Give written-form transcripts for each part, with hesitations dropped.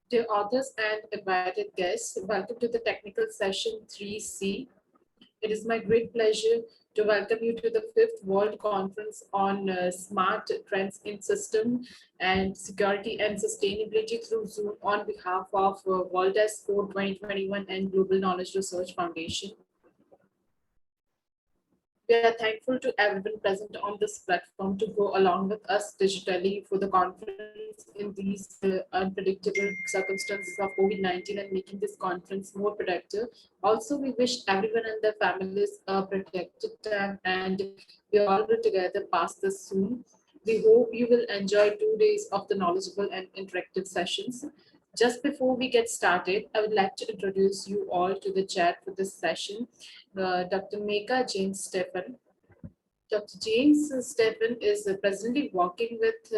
Dear authors and invited guests, welcome to the technical session 3C. It is my great pleasure to welcome you to the fifth World Conference on Smart Trends in System and Security and Sustainability through Zoom on behalf of World Code 2021 and Global Knowledge Research Foundation. We are thankful to everyone present on this platform to go along with us digitally for the conference in these unpredictable circumstances of COVID-19 and making this conference more productive. Also, we wish everyone and their families a protected time and we all will together pass this soon. We hope you will enjoy 2 days of the knowledgeable and interactive sessions. Just before we get started, I would like to introduce you all to the chat for this session. Dr. Meka James Stephen. Dr. James Stephen is presently working with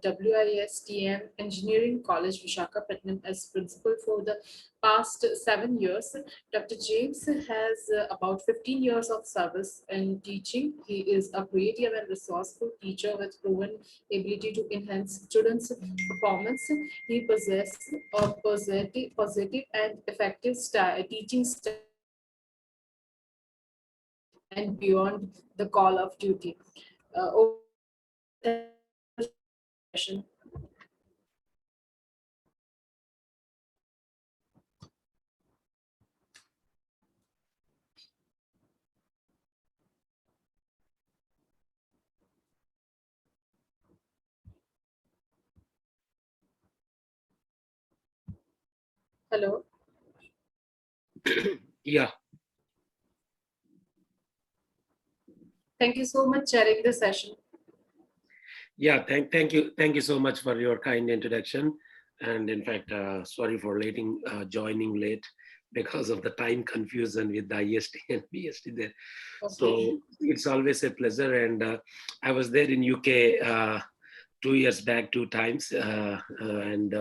WISTM Engineering College, Visakhapatnam as principal for the past 7 years. Dr. James has about 15 years of service in teaching. He is a creative and resourceful teacher with proven ability to enhance students' performance. He possesses a positive and effective teaching style and beyond the call of duty. Hello. Yeah. Thank you so much chairing the session. Yeah, thank you so much for your kind introduction. And in fact, sorry for joining late because of the time confusion with the IST and BST there. Okay. So it's always a pleasure. And I was there in UK 2 years back, 2 times. And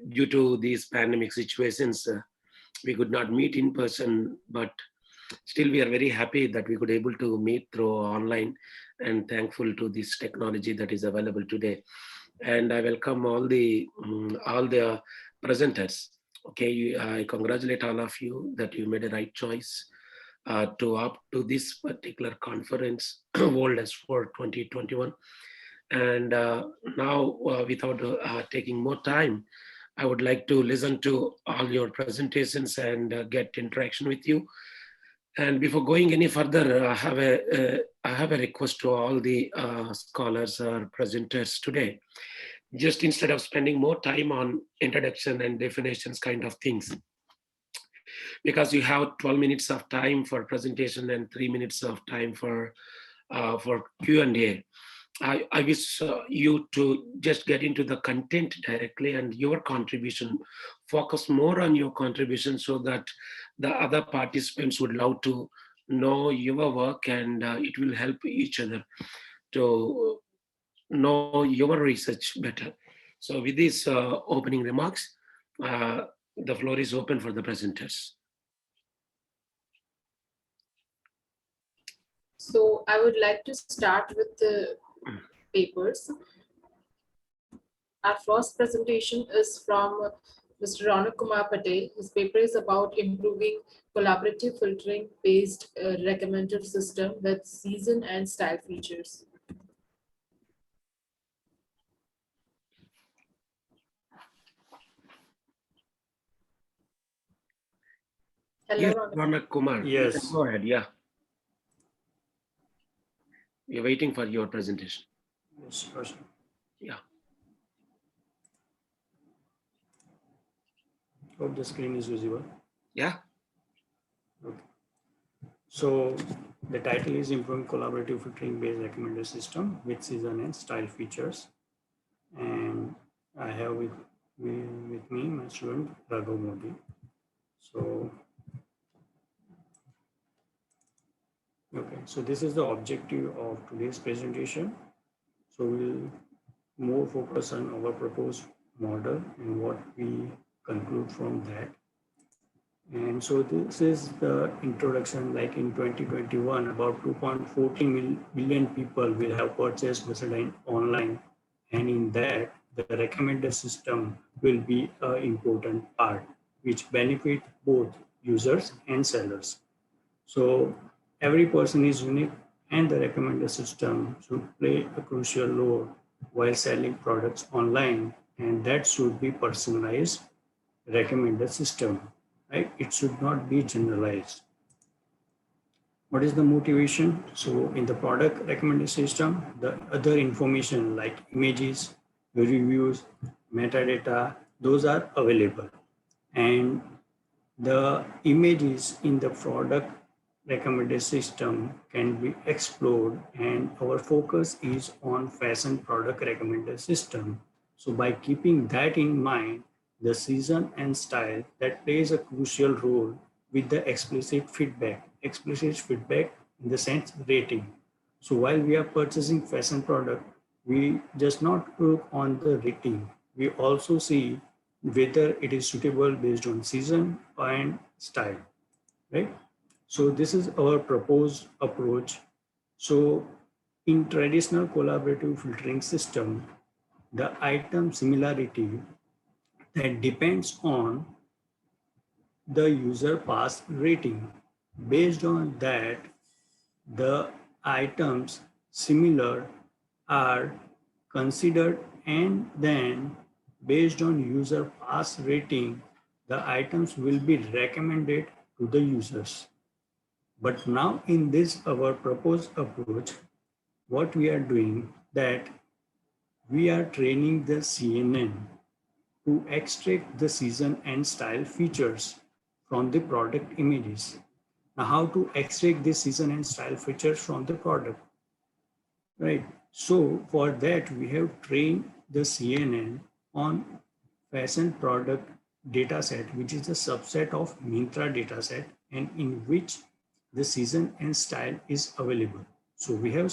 due to these pandemic situations, we could not meet in person, but still we are very happy that we could able to meet through online and thankful to this technology that is available today. And I welcome all the presenters. Okay, I congratulate all of you that you made a right choice to opt to this particular conference, World S4 2021. And now, without taking more time, I would like to listen to all your presentations and get interaction with you. And before going any further, I have a request to all the scholars or presenters today. Just instead of spending more time on introduction and definitions kind of things, because you have 12 minutes of time for presentation and 3 minutes of time for Q&A. I wish you to just get into the content directly and your contribution, focus more on your contribution so that the other participants would love to know your work and it will help each other to know your research better. So with these opening remarks, the floor is open for the presenters. So I would like to start with the papers. Our first presentation is from Mr. Ronak Kumar Patel. His paper is about improving collaborative filtering based recommender system with season and style features. Hello, Yes, Ronak. Ronak Kumar. Yes. Go ahead, yeah. We're waiting for your presentation. Yes, first. Yeah. Hope the screen is visible. Yeah. Okay. So the title is Improving Collaborative Filtering Based Recommender System with Season and Style Features. And I have with me my student Raghav Modi. So, okay, so this is the objective of today's presentation. So we'll more focus on our proposed model and what we conclude from that. And so this is the introduction. Like in 2021, about 2.14 billion people will have purchased Vaseline online. And in that, the recommender system will be an important part, which benefit both users and sellers. So every person is unique and the recommender system should play a crucial role while selling products online, and that should be personalized recommender system, right? It should not be generalized. What is the motivation? So in the product recommender system, the other information like images, reviews, metadata, those are available. And the images in the product recommender system can be explored, and our focus is on fashion product recommender system. So by keeping that in mind, the season and style that plays a crucial role with the explicit feedback in the sense rating. So while we are purchasing fashion product, we just not look on the rating. We also see whether it is suitable based on season and style, right? So this is our proposed approach. So in traditional collaborative filtering system, the item similarity that depends on the user past rating. Based on that, the items similar are considered, and then based on user past rating, the items will be recommended to the users. But now in this our proposed approach, what we are doing that we are training the CNN to extract the season and style features from the product images. Now, how to extract the season and style features from the product, right? So for that, we have trained the CNN on fashion product dataset, which is a subset of Myntra dataset, and in which the season and style is available. So we have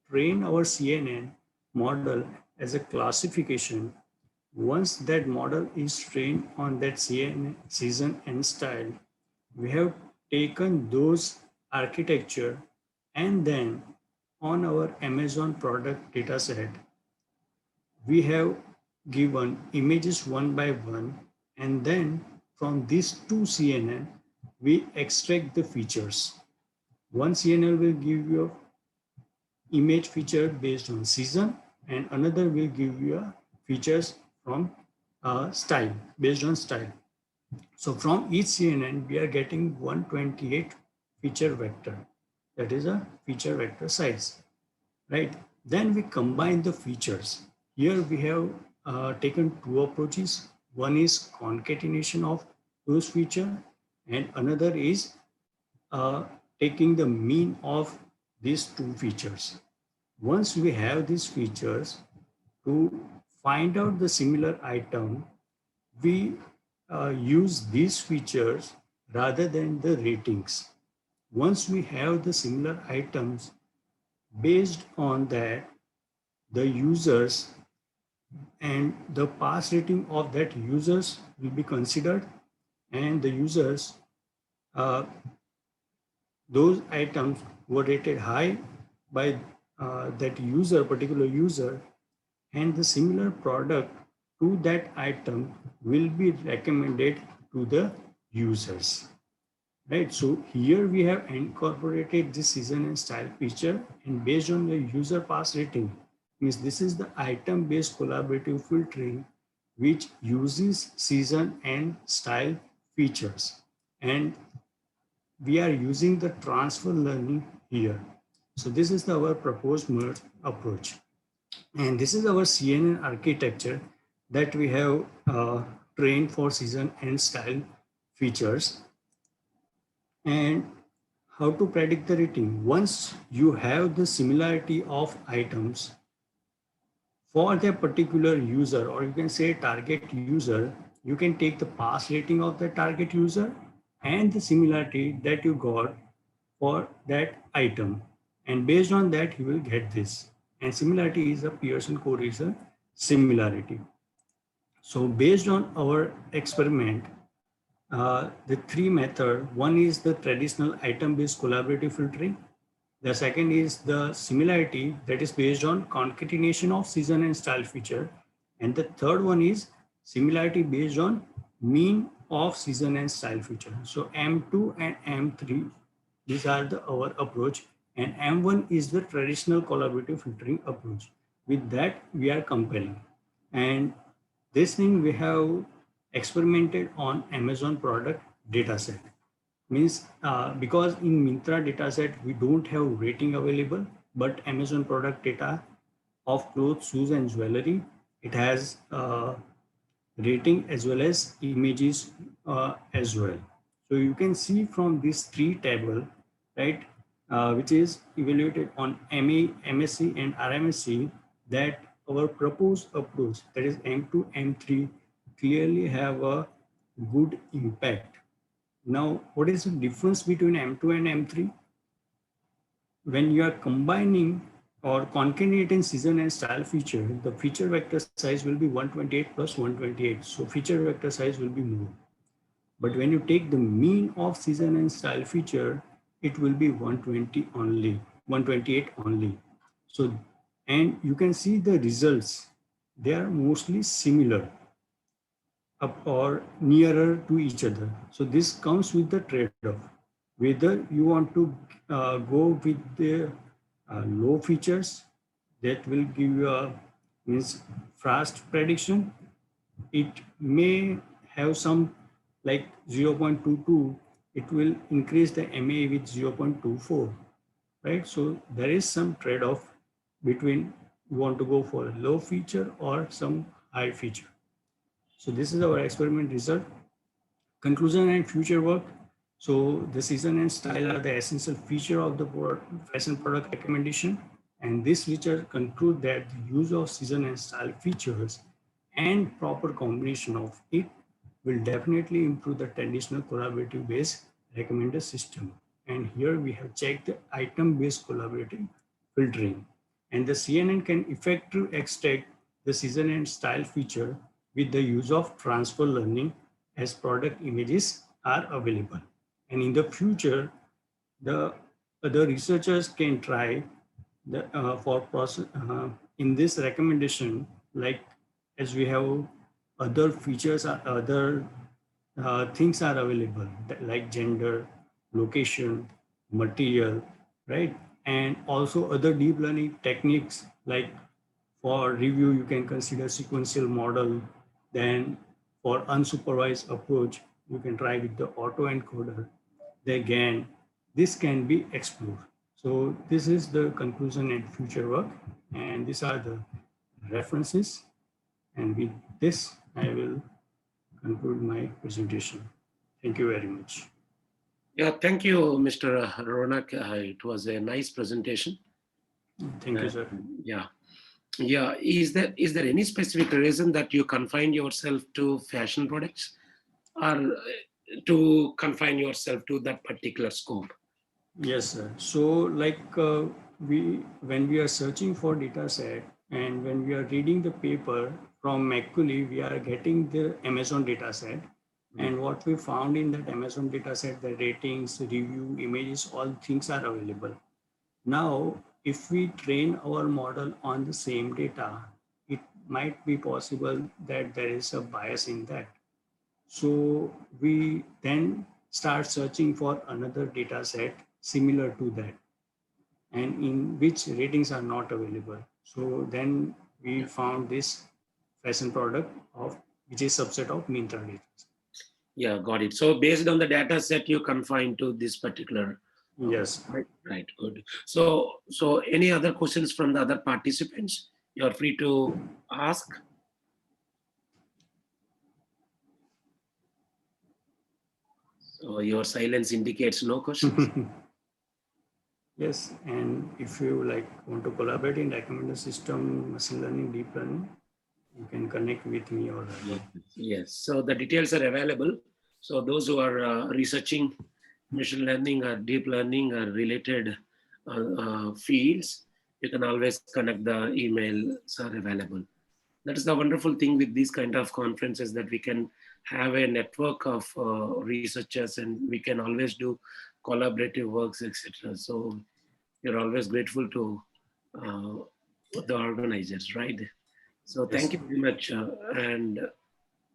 trained our CNN model as a classification. Once that model is trained on that season and style, we have taken those architecture, and then on our Amazon product dataset, we have given images one by one, and then from these two CNN, we extract the features. One CNN will give you image feature based on season, and another will give you features from style, based on style. So from each CNN, we are getting 128 feature vector. That is a feature vector size, right? Then we combine the features. Here we have taken two approaches. One is concatenation of those features, and another is taking the mean of these two features. Once we have these features, to find out the similar item, we use these features rather than the ratings. Once we have the similar items, based on that, the users and the past rating of that users will be considered, and the users, those items were rated high by that user, particular user, and the similar product to that item will be recommended to the users, right? So here we have incorporated this season and style feature, and based on the user past rating, means this is the item based collaborative filtering which uses season and style features, and we are using the transfer learning here. So this is our proposed merge approach, and this is our CNN architecture that we have trained for season and style features. And how to predict the rating? Once you have the similarity of items for the particular user, or you can say target user, you can take the past rating of the target user and the similarity that you got for that item, and based on that you will get this. And similarity is a Pearson correlation similarity. So based on our experiment, the three methods: one is the traditional item based collaborative filtering, the second is the similarity that is based on concatenation of season and style feature, And the third one is similarity based on mean of season and style feature. So M2 and M3, these are our approach, and M1 is the traditional collaborative filtering approach. With that, we are comparing. And this thing we have experimented on Amazon product dataset. Means because in Myntra dataset, we don't have rating available, but Amazon product data of clothes, shoes, and jewelry, it has rating as well as images as well. So you can see from this three table, right, which is evaluated on MA, MSc, and RMSc, that our proposed approach, that is M2, M3, clearly have a good impact. Now, what is the difference between M2 and M3? When you are combining or concatenating season and style feature, the feature vector size will be 128 plus 128. So feature vector size will be more. But when you take the mean of season and style feature, it will be 120 only, 128 only. So, and you can see the results. They are mostly similar up or nearer to each other. So this comes with the trade-off. Whether you want to go with the low features that will give you a means fast prediction, it may have some like 0.22, it will increase the MA with 0.24, right? So there is some trade-off between you want to go for a low feature or some high feature. So this is our experiment result. Conclusion and future work. So the season and style are the essential feature of the fashion product recommendation. And this feature conclude that the use of season and style features and proper combination of it will definitely improve the traditional collaborative based recommender system. And here we have checked the item based collaborative filtering. And the CNN can effectively extract the season and style feature with the use of transfer learning as product images are available. And in the future, the other researchers can try the for process in this recommendation, like as we have other features or other things are available like gender, location, material, right? And also other deep learning techniques like for review, you can consider sequential model. Then for unsupervised approach, you can try with the autoencoder. Then again, this can be explored. So this is the conclusion and future work. And these are the references. And with this, I will conclude my presentation. Thank you very much. Yeah, thank you, Mr. Ronak. It was a nice presentation. Thank you, sir. Yeah. Yeah. Is there any specific reason that you confine yourself to fashion products, or to confine yourself to that particular scope? Yes, sir. So like when we are searching for data set and when we are reading the paper from Macaulay, we are getting the Amazon data set. And what we found in that Amazon data set, the ratings, review, images, all things are available. Now, if we train our model on the same data, it might be possible that there is a bias in that. So we then start searching for another data set similar to that and in which ratings are not available. So then we found this fashion product of which is subset of Myntra data. Yeah, got it. So based on the data set, you confine to this particular. Yes. Right. Good. So any other questions from the other participants? You are free to ask. So your silence indicates no questions. Yes, and if you like want to collaborate in recommender system, machine learning, deep learning, you can connect with me or yes. So the details are available. So those who are researching machine learning or deep learning or related fields, you can always connect. The emails are available. That is the wonderful thing with these kind of conferences, that we can have a network of researchers and we can always do collaborative works, etc. So you're always grateful to the organizers, right? So thank you very much. And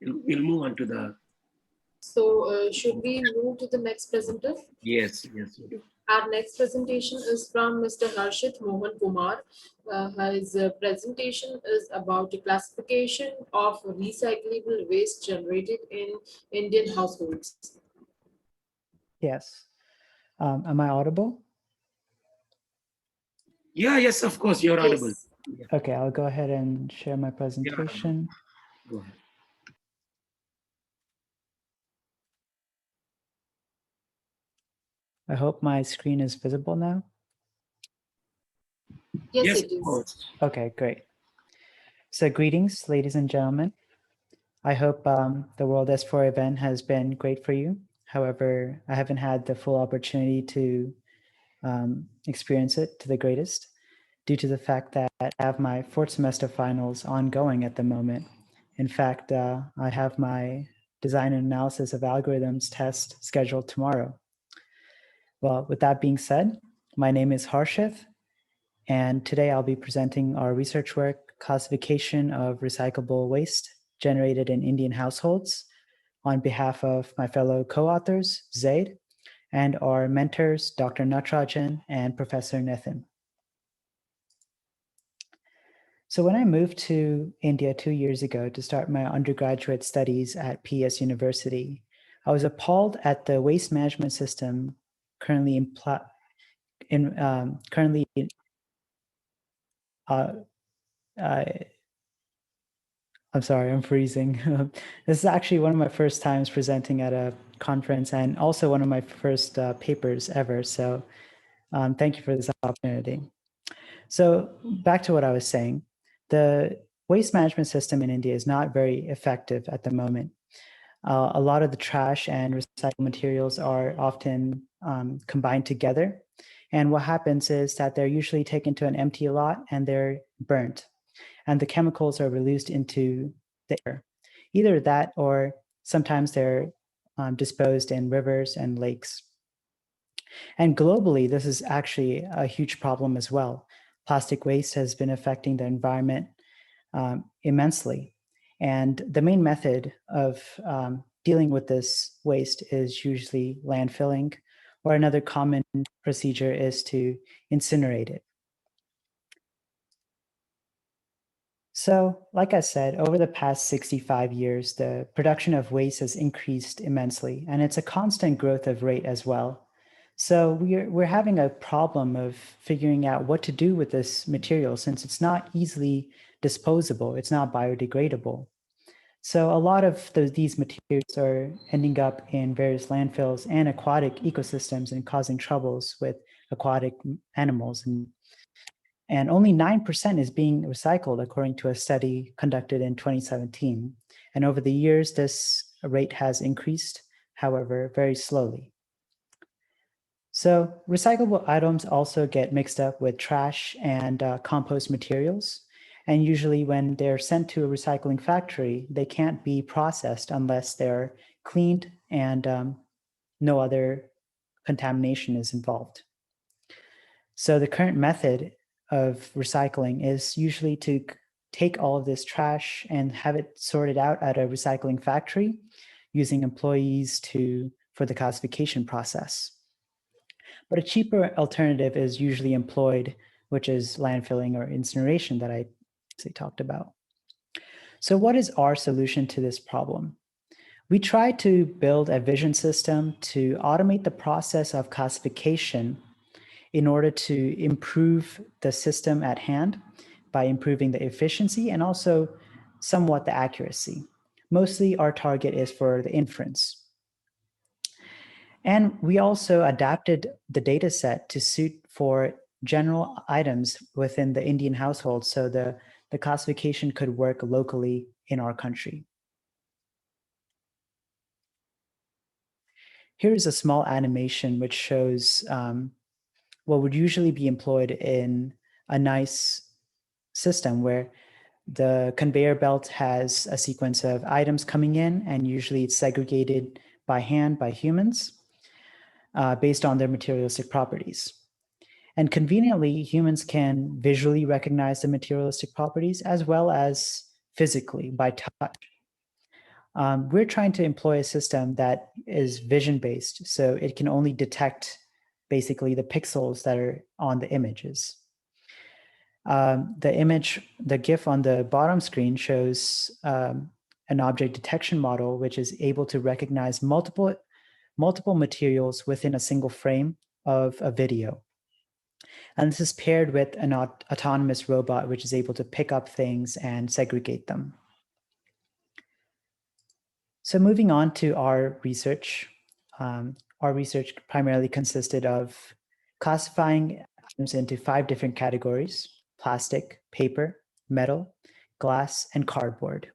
we'll move on to the, So should we move to the next presenter? yes. Our next presentation is from Mr. Harshit Mohan Kumar. His presentation is about the classification of recyclable waste generated in Indian households. Yes. Am I audible? Yeah, yes, of course, you're audible. Yes. Okay, I'll go ahead and share my presentation. Go ahead. I hope my screen is visible now. Yes, it of is. course. Okay, great. So greetings, ladies and gentlemen. I hope the World S4 event has been great for you. However, I haven't had the full opportunity to experience it to the greatest due to the fact that I have my fourth semester finals ongoing at the moment. In fact, I have my design and analysis of algorithms test scheduled tomorrow. Well, with that being said, my name is Harshith, and today I'll be presenting our research work, classification of recyclable waste generated in Indian households, on behalf of my fellow co-authors, Zaid, and our mentors, Dr. Natarajan and Professor Nithin. So when I moved to India 2 years ago to start my undergraduate studies at PS University, I was appalled at the waste management system currently I'm sorry, I'm freezing. This is actually one of my first times presenting at a conference and also one of my first papers ever. So thank you for this opportunity. So back to what I was saying, the waste management system in India is not very effective at the moment. A lot of the trash and recycled materials are often combined together. And what happens is that they're usually taken to an empty lot and they're burnt. And the chemicals are released into the air. Either that or sometimes they're disposed in rivers and lakes. And globally, this is actually a huge problem as well. Plastic waste has been affecting the environment immensely. And the main method of dealing with this waste is usually landfilling, or another common procedure is to incinerate it. So, like I said, over the past 65 years, the production of waste has increased immensely, and it's a constant growth of rate as well. So we're having a problem of figuring out what to do with this material since it's not easily disposable, it's not biodegradable. So a lot of these materials are ending up in various landfills and aquatic ecosystems and causing troubles with aquatic animals. And only 9% is being recycled, according to a study conducted in 2017. And over the years, this rate has increased, however, very slowly. So recyclable items also get mixed up with trash and compost materials. And usually when they're sent to a recycling factory, they can't be processed unless they're cleaned and no other contamination is involved. So the current method of recycling is usually to take all of this trash and have it sorted out at a recycling factory using employees for the classification process. But a cheaper alternative is usually employed, which is landfilling or incineration that I talked about. So what is our solution to this problem? We try to build a vision system to automate the process of classification in order to improve the system at hand by improving the efficiency and also somewhat the accuracy. Mostly our target is for the inference. And we also adapted the data set to suit for general items within the Indian household so the classification could work locally in our country. Here's a small animation which shows what would usually be employed in a nice system where the conveyor belt has a sequence of items coming in, and usually it's segregated by hand by humans based on their materialistic properties. And conveniently, humans can visually recognize the materialistic properties as well as physically by touch. We're trying to employ a system that is vision-based, so it can only detect basically the pixels that are on the images. The GIF on the bottom screen shows an object detection model, which is able to recognize multiple materials within a single frame of a video. And this is paired with an autonomous robot, which is able to pick up things and segregate them. So moving on to our research primarily consisted of classifying items into 5 different categories: plastic, paper, metal, glass, and cardboard.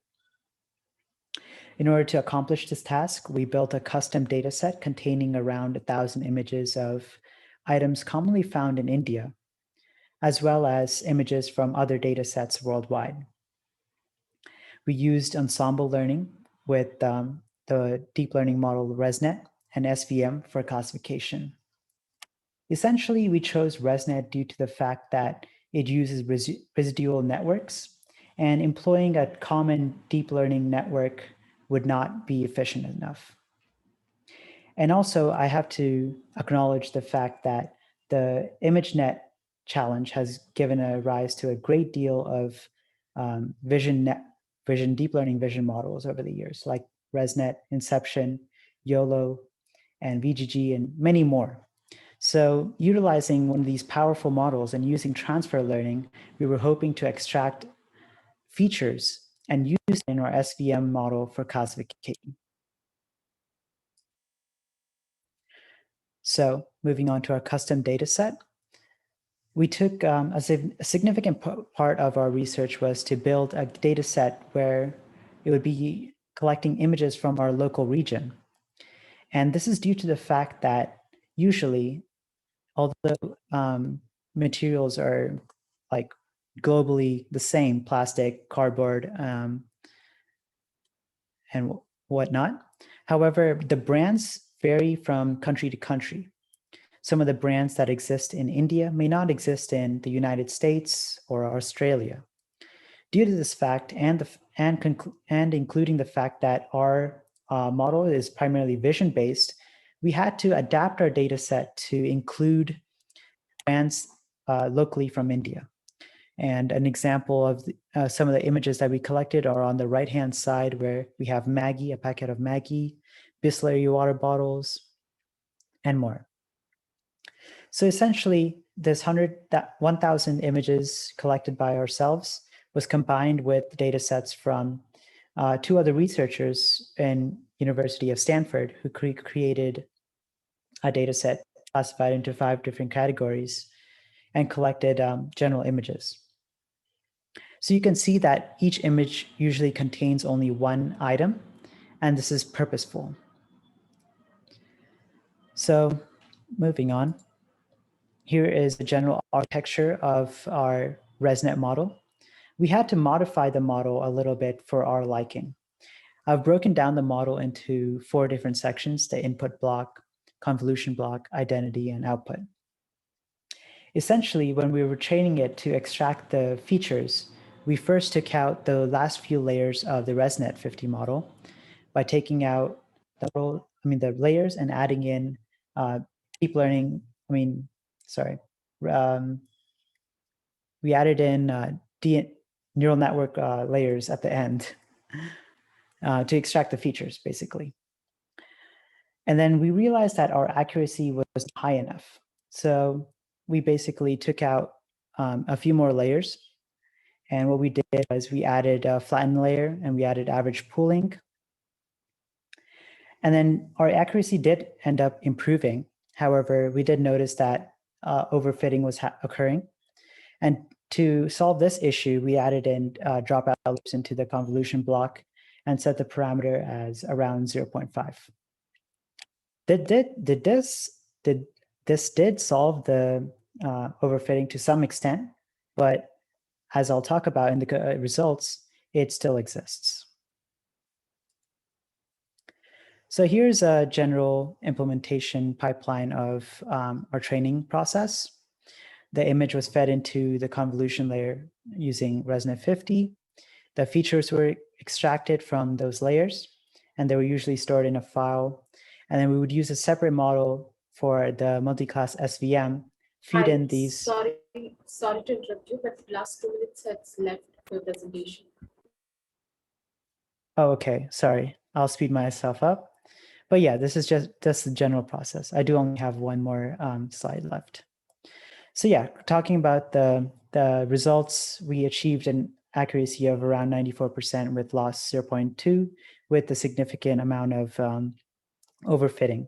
In order to accomplish this task, we built a custom data set containing around 1,000 images of items commonly found in India, as well as images from other data sets worldwide. We used ensemble learning with the deep learning model ResNet and SVM for classification. Essentially, we chose ResNet due to the fact that it uses residual networks, and employing a common deep learning network would not be efficient enough. And also, I have to acknowledge the fact that the ImageNet challenge has given a rise to a great deal of deep learning vision models over the years, like ResNet, Inception, YOLO, and VGG, and many more. So utilizing one of these powerful models and using transfer learning, we were hoping to extract features and use in our SVM model for classification. So moving on to our custom data set, we took a significant part of our research was to build a data set where it would be collecting images from our local region. And this is due to the fact that usually, although materials are like globally the same, plastic, cardboard, and whatnot, however, the brands vary from country to country. Some of the brands that exist in India may not exist in the United States or Australia. Due to this fact and including the fact that our model is primarily vision-based, we had to adapt our data set to include brands locally from India. And an example of some of the images that we collected are on the right-hand side, where we have Maggi, a packet of Maggi, Bisleri water bottles, and more. So essentially, this 1,000 images collected by ourselves was combined with data sets from 2 other researchers in University of Stanford who created a data set classified into 5 different categories and collected general images. So you can see that each image usually contains only 1 item, and this is purposeful. So moving on, here is the general architecture of our ResNet model. We had to modify the model a little bit for our liking. I've broken down the model into 4 different sections: the input block, convolution block, identity, and output. Essentially, when we were training it to extract the features, we first took out the last few layers of the ResNet 50 model by taking out the layers and adding in deep learning. We added in neural network layers at the end to extract the features, basically. And then we realized that our accuracy wasn't high enough. So we basically took out a few more layers. And what we did was we added a flattened layer and we added average pooling. And then our accuracy did end up improving. However, we did notice that overfitting was occurring. And to solve this issue, we added in dropout loops into the convolution block and set the parameter as around 0.5. This did solve the overfitting to some extent, but as I'll talk about in the results, it still exists. So here's a general implementation pipeline of our training process. The image was fed into the convolution layer using ResNet 50. The features were extracted from those layers, and they were usually stored in a file. And then we would use a separate model for the multi-class SVM, feed in these. Sorry to interrupt you, but last 2 minutes has left for presentation. Oh, okay. Sorry. I'll speed myself up. But yeah, this is just the general process. I do only have one more slide left. So yeah, talking about the results, we achieved an accuracy of around 94% with loss 0.2 with a significant amount of overfitting.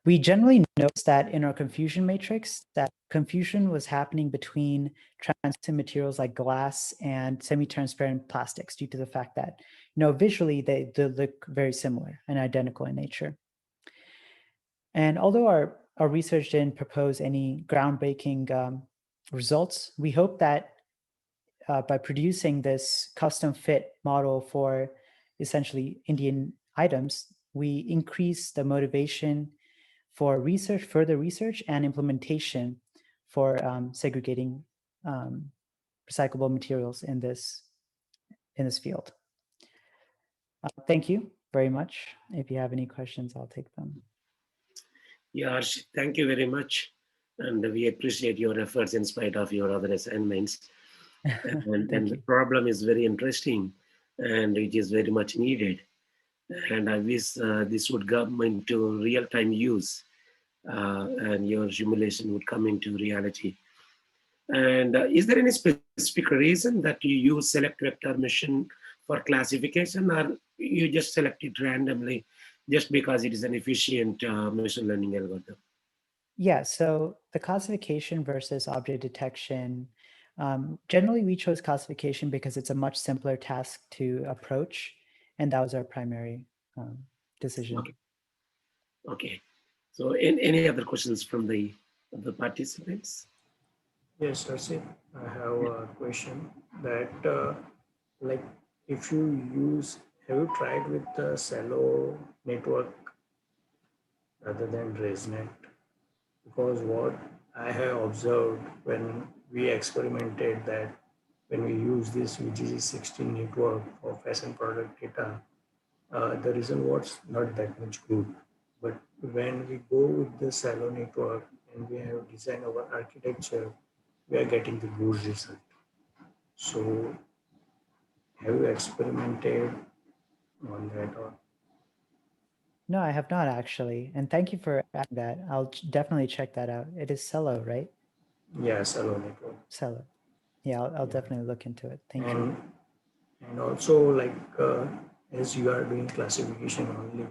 We generally notice that in our confusion matrix, that confusion was happening between translucent materials like glass and semi-transparent plastics due to the fact that, visually they look very similar and identical in nature. And although our research didn't propose any groundbreaking results, we hope that by producing this custom fit model for essentially Indian items, we increase the motivation for research, further research and implementation for segregating recyclable materials in this field. Thank you very much. If you have any questions, I'll take them. Yeah, Harshit, thank you very much. And we appreciate your efforts in spite of your other assignments. And the problem is very interesting and it is very much needed. And I wish this would come into real-time use and your simulation would come into reality. And is there any specific reason that you use select vector mission for classification, or you just select it randomly just because it is an efficient machine learning algorithm? Yeah, so the classification versus object detection, generally we chose classification because it's a much simpler task to approach, and that was our primary decision. Okay. So any other questions from the participants? Yes, Harshit, I have a question that like if you have you tried with the Cello network rather than ResNet? Because what I have observed when we experimented that when we use this VGG16 network for fashion product data, the result was not that much good. But when we go with the Cello network and we have designed our architecture, we are getting the good result. So have you experimented on that? Or? No, I have not actually. And thank you for adding that. I'll definitely check that out. It is Cello, right? Yeah, Cello network. Cello. Yeah, I'll definitely look into it. Thank you. And also like as you are doing classification only,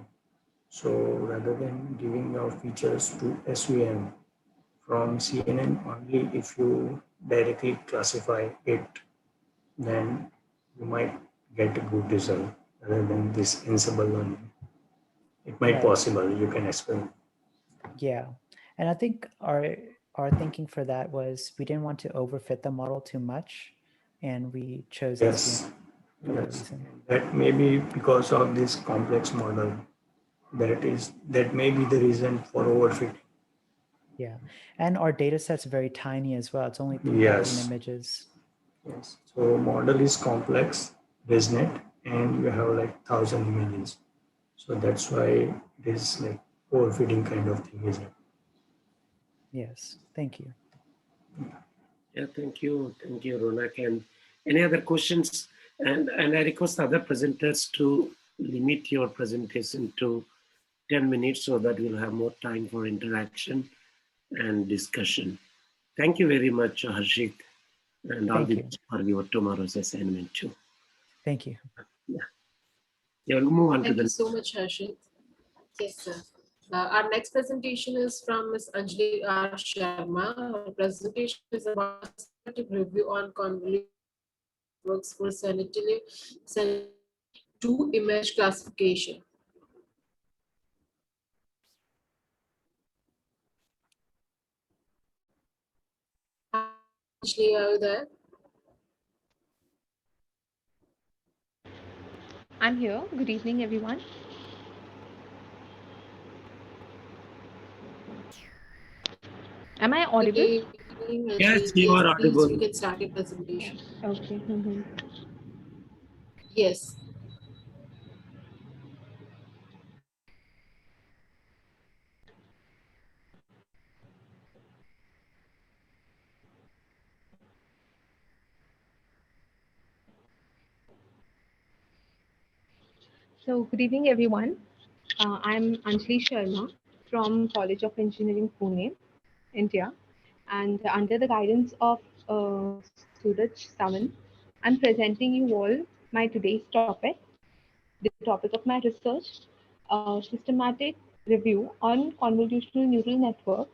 so rather than giving your features to SVM from CNN only, if you directly classify it, then you might get a good result rather than this Ansible learning. It might possible, you can experiment. Yeah, and I think our thinking for that was we didn't want to overfit the model too much, and we chose yes. for that reason. That may be because of this complex model. That may be the reason for overfitting. Yeah, and our data set's very tiny as well. It's only 3,000 images. Yes, so model is complex, ResNet, and you have like 1,000 images. So that's why it is like overfitting kind of thing, isn't it? Yes, thank you. Yeah, thank you, Ronak. And any other questions? And I request other presenters to limit your presentation to 10 minutes so that we'll have more time for interaction and discussion. Thank you very much, Harshit. And I'll be for your tomorrow's assignment too. Thank you. Yeah, we'll move on Thank to the you so much, Harshit. Yes, sir. Our next presentation is from Ms. Anjali R. Sharma. Her presentation is about review on convolutional networks for sensitive to image classification. Anjali, are you there? I'm here. Good evening, everyone. Am I audible? Yes, you are audible. You can start your presentation. Okay. Yes. So, good evening, everyone. I'm Anjali Sharma from College of Engineering, Pune, India. And under the guidance of Suraj Sawan, I'm presenting you all my today's topic. The topic of my research, systematic review on convolutional neural network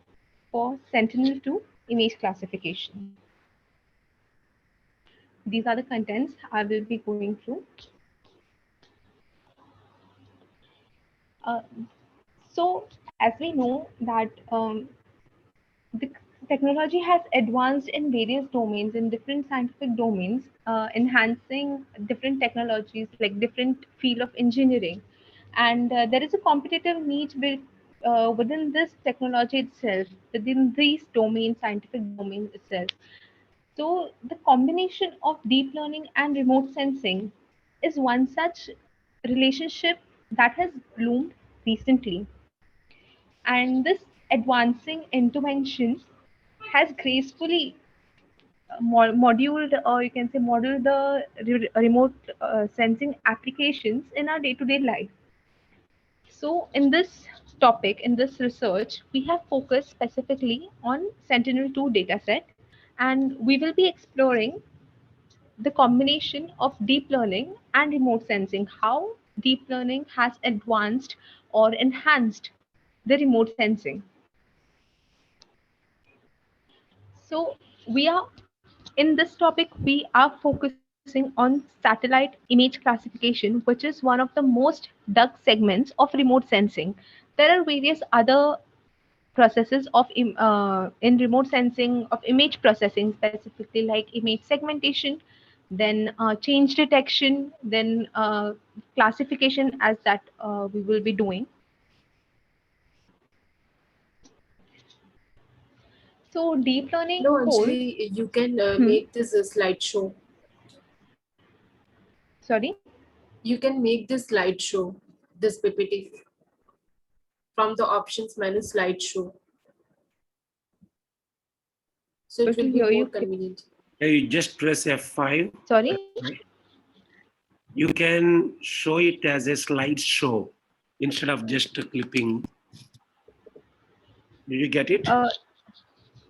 for Sentinel-2 image classification. These are the contents I will be going through. Uh, so, as we know that the technology has advanced in various domains, in different scientific domains, enhancing different technologies like different field of engineering, and there is a competitive niche within this technology itself, within these domains, scientific domains itself. So the combination of deep learning and remote sensing is one such relationship that has bloomed recently. And this advancing intervention has gracefully moduled, or you can say modeled the remote sensing applications in our day-to-day life. So in this topic, in this research, we have focused specifically on Sentinel-2 dataset, and we will be exploring the combination of deep learning and remote sensing, how deep learning has advanced or enhanced the remote sensing. So we are in this topic, we are focusing on satellite image classification, which is one of the most dug segments of remote sensing. There are various other processes of in remote sensing of image processing, specifically like image segmentation, then change detection, then classification, as that we will be doing. So deep learning No, holds. Anjali, you can Hmm, make this a slideshow. sorry. You can make this slideshow, this PPT from the options menu slideshow. So Able it to will be hear more you. convenient. You just press F5. Sorry. You can show it as a slideshow instead of just clipping. Did you get it?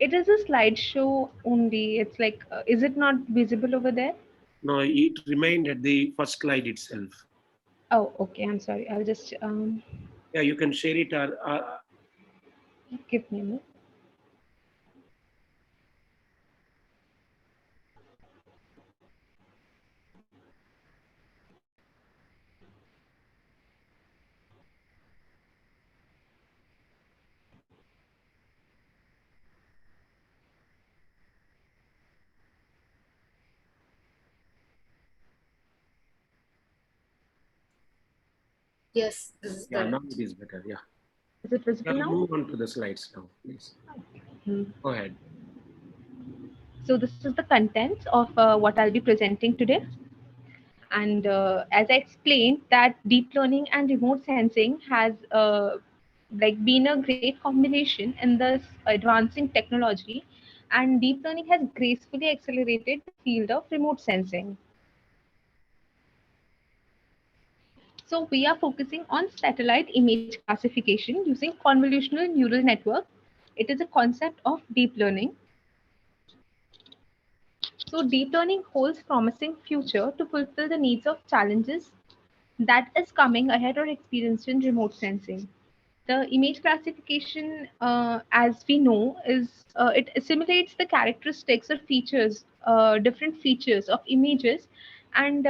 It is a slideshow only. It's like, is it not visible over there? No, it remained at the first slide itself. Oh, okay. I'm sorry. I'll just Yeah, you can share it. give me a minute. Yes, this is Yeah, now correct. it is better. Yeah. Is it Yeah, visible now? move on to the slides now, please. Hmm. Go ahead. So this is the contents of what I'll be presenting today. And as I explained, that deep learning and remote sensing has like been a great combination in this advancing technology, and deep learning has gracefully accelerated the field of remote sensing. So we are focusing on satellite image classification using convolutional neural network. It is a concept of deep learning. So deep learning holds promising future to fulfill the needs of challenges that is coming ahead or experienced in remote sensing. The image classification, as we know, is it assimilates the characteristics or features, different features of images, and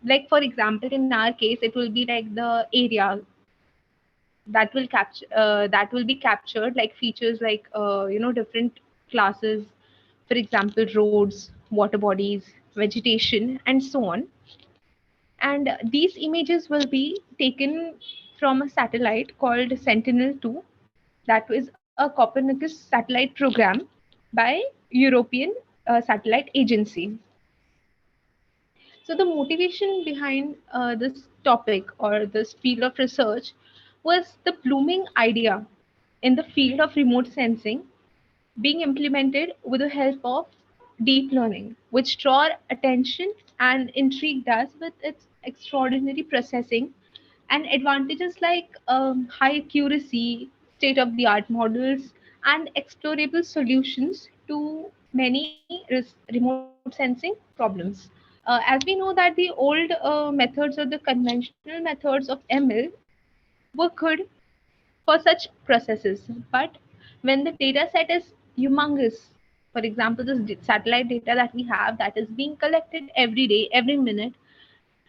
like for example, in our case, it will be like the area that will be captured, like features like different classes, for example, roads, water bodies, vegetation, and so on. And these images will be taken from a satellite called Sentinel-2, that is a Copernicus satellite program by European Satellite Agency. So the motivation behind this topic or this field of research was the blooming idea in the field of remote sensing being implemented with the help of deep learning, which draw attention and intrigued us with its extraordinary processing and advantages like high accuracy, state of the art models, and explorable solutions to many remote sensing problems. As we know that the old methods or the conventional methods of ML were good for such processes, but when the data set is humongous, for example, this satellite data that we have that is being collected every day, every minute,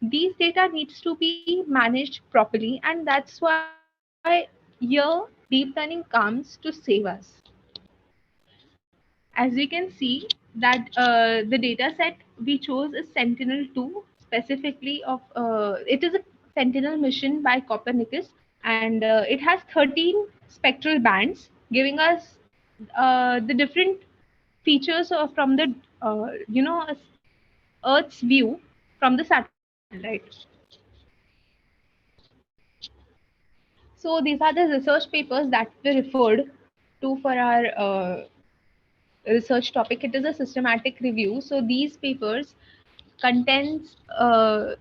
these data needs to be managed properly, and that's why here deep learning comes to save us. As we can see that the data set we chose is Sentinel-2, specifically of it is a Sentinel mission by Copernicus, and it has 13 spectral bands, giving us the different features from the Earth's view from the satellite. So these are the research papers that we referred to for our research topic. It is a systematic review. So these papers contains a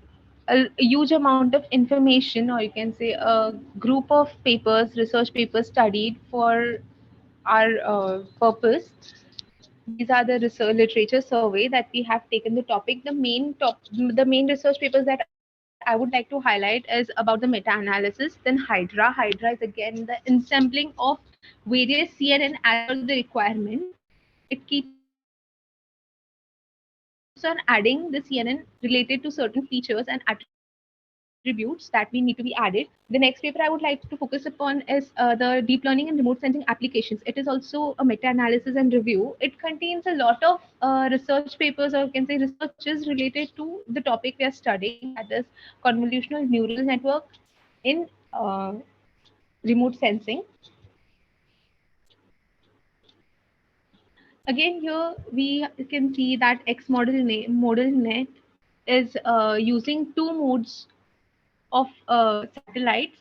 huge amount of information, or you can say a group of papers, research papers studied for our purpose. These are the research literature survey that we have taken the topic. The main research papers that I would like to highlight is about the meta-analysis. Then Hydra. Hydra is again the ensembling of various CNN as per the requirement. It keeps on adding the CNN related to certain features and attributes that we need to be added. The next paper I would like to focus upon is the deep learning and remote sensing applications. It is also a meta-analysis and review. It contains a lot of research papers, or you can say researches related to the topic we are studying, that is convolutional neural network in remote sensing. Again, here we can see that model net is using two modes of satellites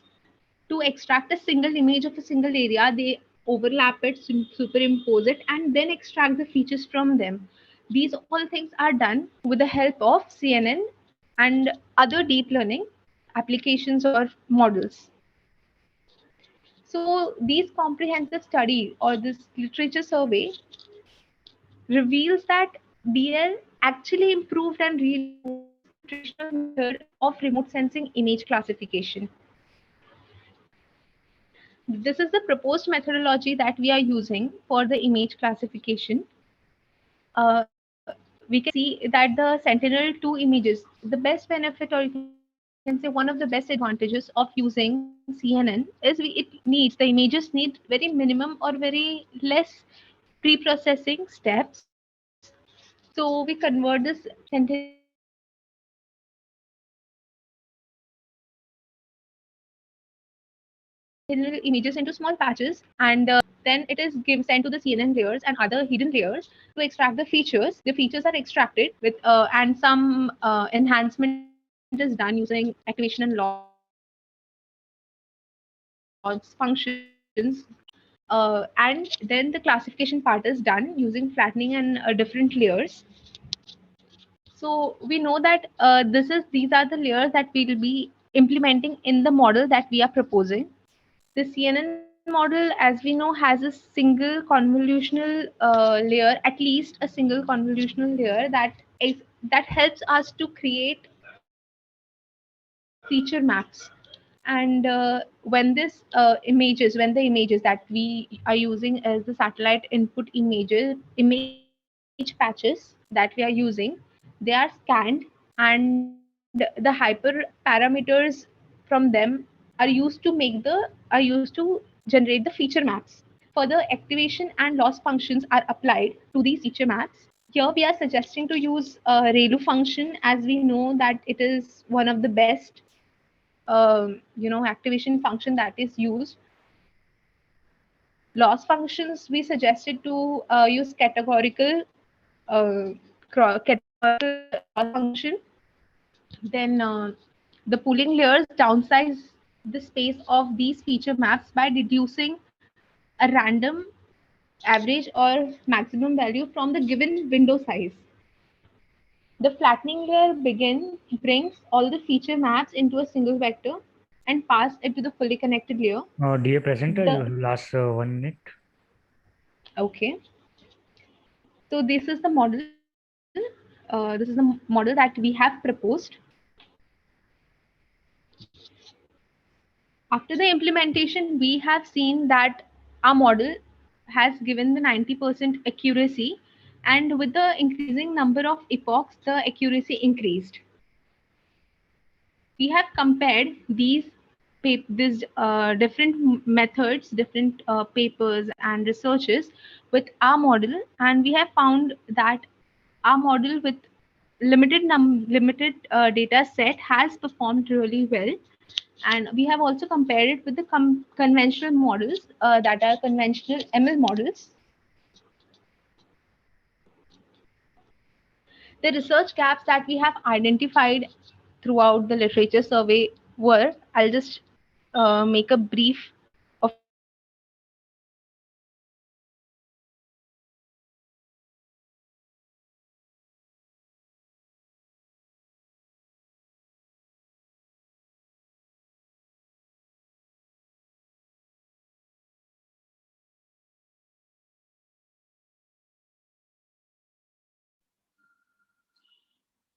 to extract a single image of a single area. They overlap it, superimpose it, and then extract the features from them. These all things are done with the help of CNN and other deep learning applications or models. So these comprehensive study or this literature survey reveals that DL actually improved and reinforced the traditional method of remote sensing image classification. This is the proposed methodology that we are using for the image classification. We can see that the Sentinel-2 images, the best benefit, or you can say one of the best advantages of using CNN is the images need very minimum or very less pre-processing steps. So we convert this Sentinel images into small patches, and then it is sent to the CNN layers and other hidden layers to extract the features. The features are extracted with and some enhancement is done using activation and loss functions, and then the classification part is done using flattening and different layers. So we know that these are the layers that we will be implementing in the model that we are proposing. The CNN model, as we know, has a single convolutional layer, at least a single convolutional layer that helps us to create feature maps. And when the images that we are using as the satellite input image patches that we are using, they are scanned, and the hyperparameters from them are used to generate the feature maps. Further activation and loss functions are applied to these feature maps. Here we are suggesting to use ReLU function, as we know that it is one of the best activation function that is used. Loss functions, we suggested to use categorical loss function. Then the pooling layers downsize the space of these feature maps by deducing a random average or maximum value from the given window size. The flattening layer brings all the feature maps into a single vector and pass it to the fully connected layer. Dear presenter, you The have last 1 minute. Okay, so this is the model. This is the model that we have proposed. After the implementation, we have seen that our model has given the 90% accuracy, and with the increasing number of epochs, the accuracy increased. We have compared these different methods, different papers and researches with our model, and we have found that our model with limited data set has performed really well. And we have also compared it with the conventional models that are conventional ML models. The research gaps that we have identified throughout the literature survey were, I'll just make a brief of it.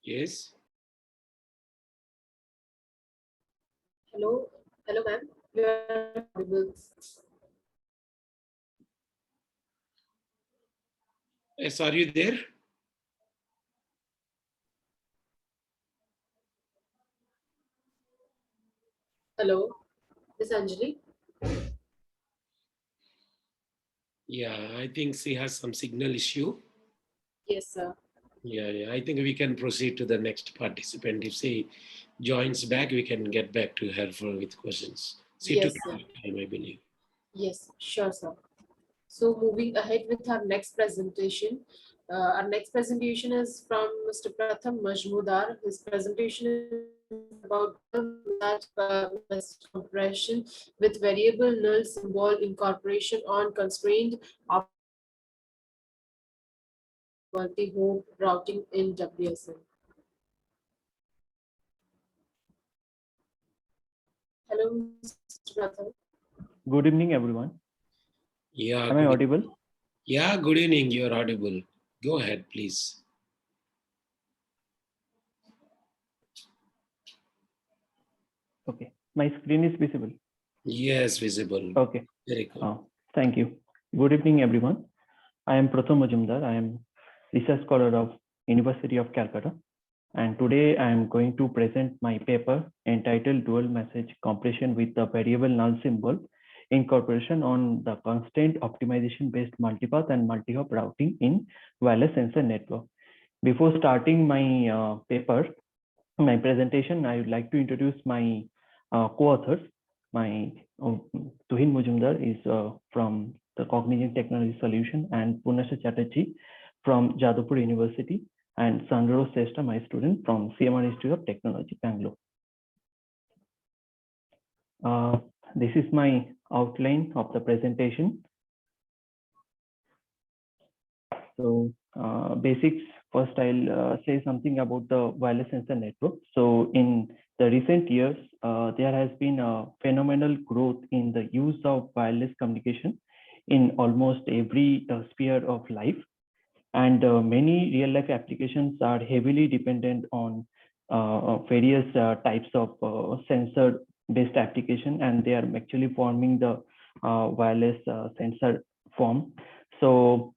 Yes. Hello, hello, ma'am. You are audible. Yes, are you there? Hello, Miss Anjali. Yeah, I think she has some signal issue. Yes, sir. Yeah, I think we can proceed to the next participant. If she joins back, we can get back to her with questions. She took Yes, sir. time, I believe. Yes, sure, sir. So moving ahead with our next presentation. Our next presentation is from Mr. Pratham Majmudar. His presentation is about that message compression with variable null symbol incorporation on constrained multi-hop routing in WSN. Hello, Mr. Pratham. Good evening, everyone. Yeah. Am I audible? Yeah, good evening. You're audible. Go ahead, please. Okay. My screen is visible. Yes, visible. Okay. Very good. Thank you. Good evening, everyone. I am Pratham Majumdar. I am research scholar of University of Calcutta. And today I am going to present my paper entitled Dual Message Compression with the Variable Null Symbol Incorporation on the Constraint Optimization Based Multipath and Multi-Hop Routing in Wireless Sensor Network. Before starting my paper, my presentation, I would like to introduce my co-authors. My Tuhin Mujumdar is from the Cognizant Technology Solution, and Punasha Chatterjee from Jadavpur University, and Sandro Sesta, my student from CMR Institute of Technology, Bangalore. This is my outline of the presentation. So basics, first I'll say something about the wireless sensor network. So in the recent years, there has been a phenomenal growth in the use of wireless communication in almost every sphere of life. And many real life applications are heavily dependent on various types of sensor based application, and they are actually forming the wireless sensor form. So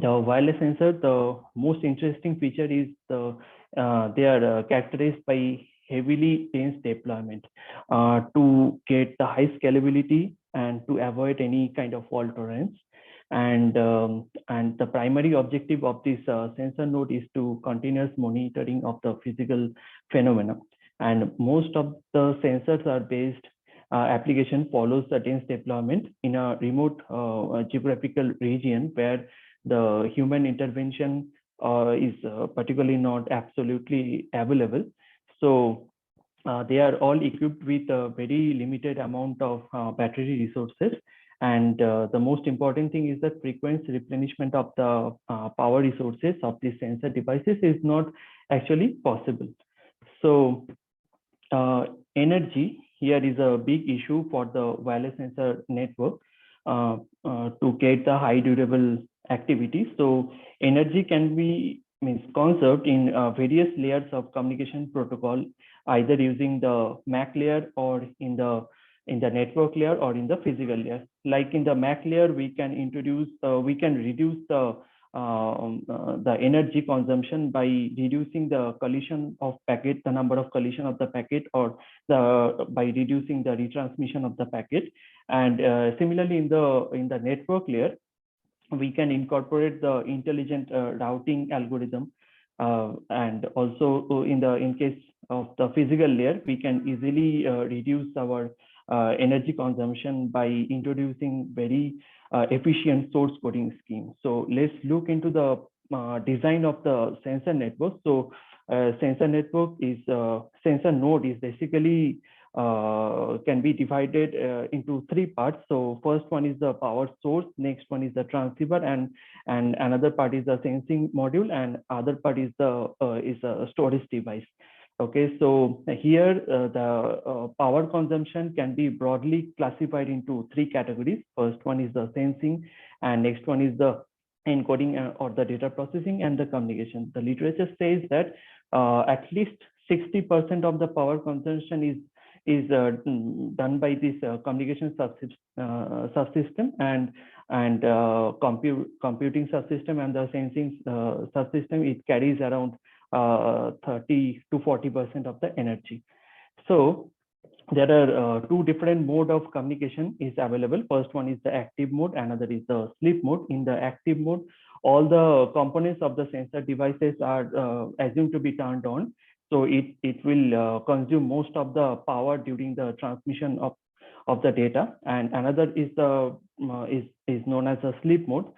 the wireless sensor, the most interesting feature is they are characterized by heavily dense deployment to get the high scalability and to avoid any kind of fault tolerance. And the primary objective of this sensor node is to continuous monitoring of the physical phenomena. And most of the sensors are based application follows the dense deployment in a remote geographical region where the human intervention is particularly not absolutely available. So they are all equipped with a very limited amount of battery resources. And the most important thing is that frequent replenishment of the power resources of these sensor devices is not actually possible. So energy here is a big issue for the wireless sensor network to get the high durable activity. So energy can be conserved in various layers of communication protocol, either using the MAC layer or in the network layer or in the physical layer. Like in the MAC layer, we can reduce the energy consumption by reducing the collision of packet, the number of collision of the packet, or by reducing the retransmission of the packet. And similarly, in the network layer, we can incorporate the intelligent routing algorithm, and also in case of the physical layer, we can easily reduce our energy consumption by introducing very efficient source coding scheme. So let's look into the design of the sensor network. So sensor network is sensor node is basically can be divided into three parts. So first one is the power source, next one is the transceiver, and another part is the sensing module, and other part is the a storage device. Okay, so here the power consumption can be broadly classified into three categories. First one is the sensing, and next one is the encoding or the data processing, and the communication. The literature says that at least 60% of the power consumption is done by this communication subsystem and computing subsystem, and the sensing subsystem. It carries around 30 to 40% of the energy. So there are two different mode of communication is available. First one is the active mode, another is the sleep mode. In the active mode, all the components of the sensor devices are assumed to be turned on. So it will consume most of the power during the transmission of the data. And another is the is known as a sleep mode.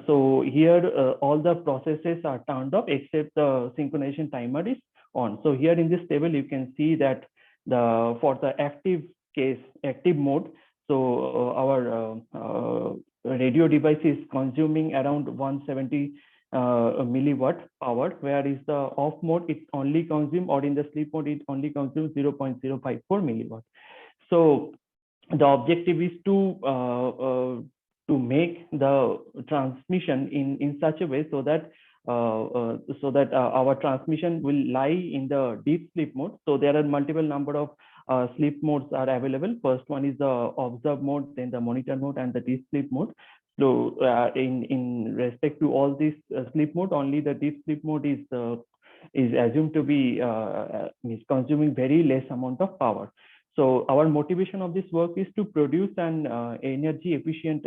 So here all the processes are turned off except the synchronization timer is on. So here in this table you can see that for the active mode, so our radio device is consuming around 170 milliwatt power, whereas the off mode it only consumes, or in the sleep mode it only consumes 0.054 milliwatt. So the objective is to make the transmission in such a way so that our transmission will lie in the deep sleep mode. So there are multiple number of sleep modes are available. First one is the observe mode, then the monitor mode, and the deep sleep mode. So in respect to all these sleep mode, only the deep sleep mode is assumed to be consuming very less amount of power. So our motivation of this work is to produce an energy efficient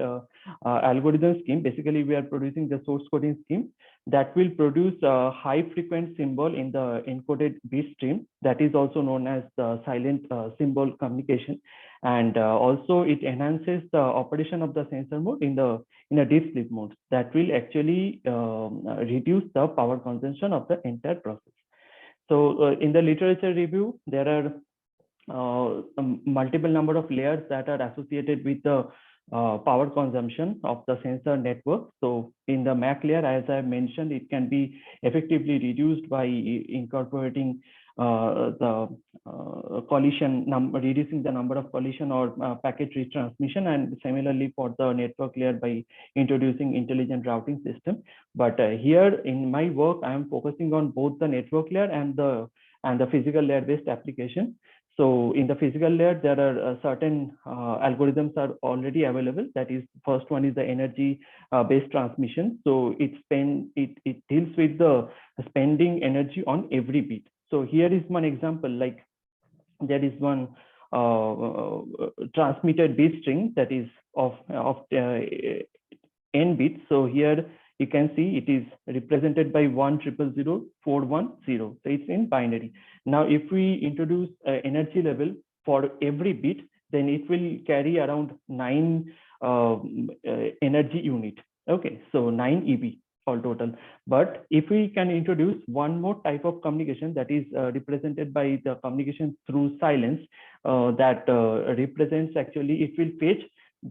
algorithm scheme. Basically, we are producing the source coding scheme that will produce a high frequency symbol in the encoded bit stream. That is also known as the silent symbol communication. And also it enhances the operation of the sensor mode in a deep sleep mode. That will actually reduce the power consumption of the entire process. So in the literature review, there are multiple number of layers that are associated with the power consumption of the sensor network. So in the MAC layer, as I mentioned, it can be effectively reduced by incorporating the collision number, reducing the number of collision or packet retransmission, and similarly for the network layer by introducing intelligent routing system. But here in my work, I am focusing on both the network layer and the physical layer based application. So in the physical layer, there are certain algorithms are already available. That is, first one is the energy based transmission. So it deals with the spending energy on every bit. So here is one example, like there is one transmitted bit string that is of n bits. So here you can see it is represented by 1000410. So it's in binary. Now, if we introduce energy level for every bit, then it will carry around 9 energy unit. Okay, so 9 EB all total. But if we can introduce one more type of communication that is represented by the communication through silence, that represents actually, it will fetch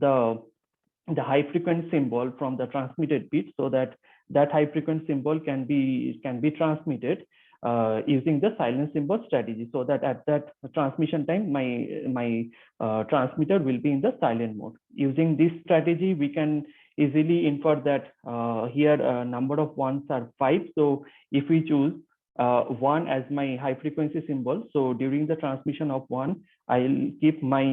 the high frequency symbol from the transmitted bit, so that high frequency symbol can be transmitted using the silent symbol strategy, so that at that transmission time my transmitter will be in the silent mode. Using this strategy, we can easily infer that here number of ones are 5. So if we choose 1 as my high frequency symbol, so during the transmission of 1, I'll keep my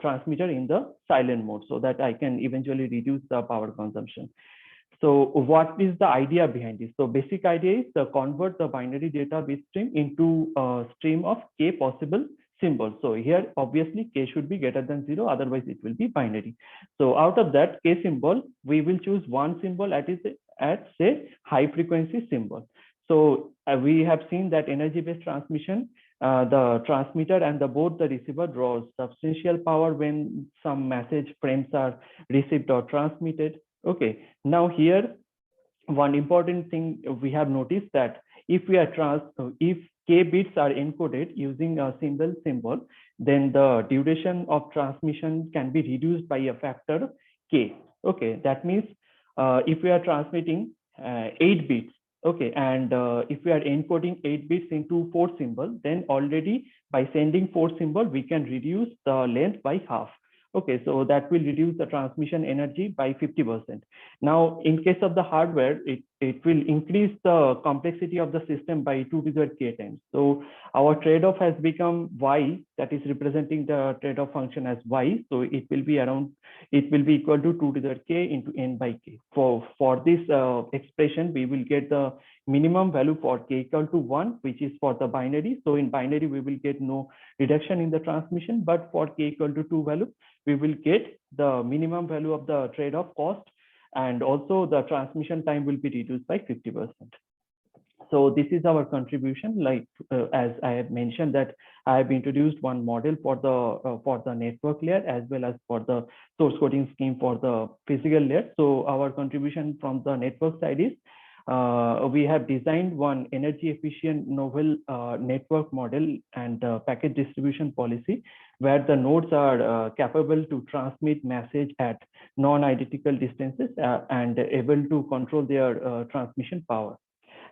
transmitter in the silent mode, so that I can eventually reduce the power consumption. So what is the idea behind this? So basic idea is to convert the binary data bit stream into a stream of k possible symbols. So here, obviously, k should be greater than 0, otherwise it will be binary. So out of that k symbol, we will choose one symbol at say high frequency symbol. So we have seen that energy-based transmission, the transmitter and both the receiver draws substantial power when some message frames are received or transmitted. Okay, now here one important thing we have noticed, that if k bits are encoded using a single symbol, then the duration of transmission can be reduced by a factor k. Okay, that means if we are transmitting 8 bits, okay, and if we are encoding 8 bits into 4 symbols, then already by sending 4 symbols, we can reduce the length by half. Okay, so that will reduce the transmission energy by 50%. Now, in case of the hardware, it will increase the complexity of the system by 2 to the k times. So our trade-off has become y, that is representing the trade-off function as y. So it will be equal to 2 to the k into n by k. For this expression, we will get the minimum value for k equal to 1, which is for the binary. So in binary, we will get no reduction in the transmission, but for k equal to 2 value, we will get the minimum value of the trade-off cost, and also the transmission time will be reduced by 50%. So this is our contribution. Like as I have mentioned, that I have introduced one model for the network layer, as well as for the source coding scheme for the physical layer. So our contribution from the network side is we have designed one energy efficient novel network model and packet distribution policy, where the nodes are capable to transmit message at non-identical distances and able to control their transmission power.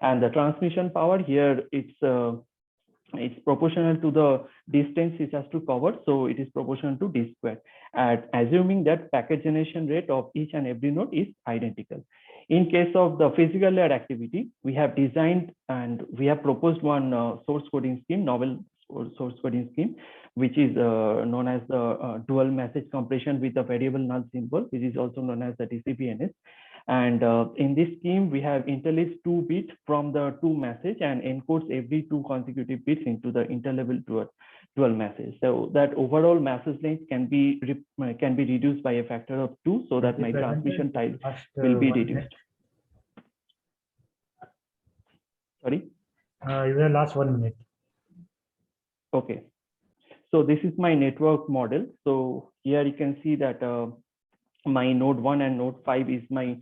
And the transmission power here, it's proportional to the distance it has to cover, so it is proportional to d squared, at assuming that packet generation rate of each and every node is identical. In case of the physical layer activity, we have designed and we have proposed one source coding scheme, novel source coding scheme, which is known as the dual message compression with a variable null symbol, which is also known as the DCBNS. And in this scheme, we have interleaved 2 bits from the 2 message and encodes every 2 consecutive bits into the interleaved dual message. So that overall message length can be reduced by a factor of 2, so that my transmission time will be reduced. Sorry? You have last 1 minute. Okay. So this is my network model. So here you can see that my node 1 and node 5 is my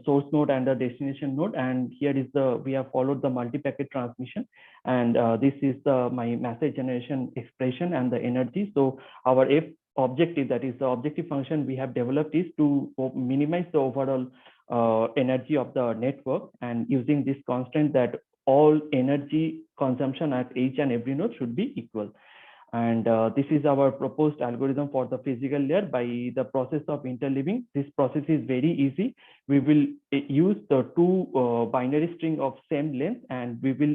source node and the destination node, and here is we have followed the multi-packet transmission, and this is my message generation expression and the energy. So our objective, that is the objective function we have developed, is to minimize the overall energy of the network, and using this constant that all energy consumption at each and every node should be equal. And this is our proposed algorithm for the physical layer by the process of interleaving. This process is very easy. We will use the 2 binary string of same length, and we will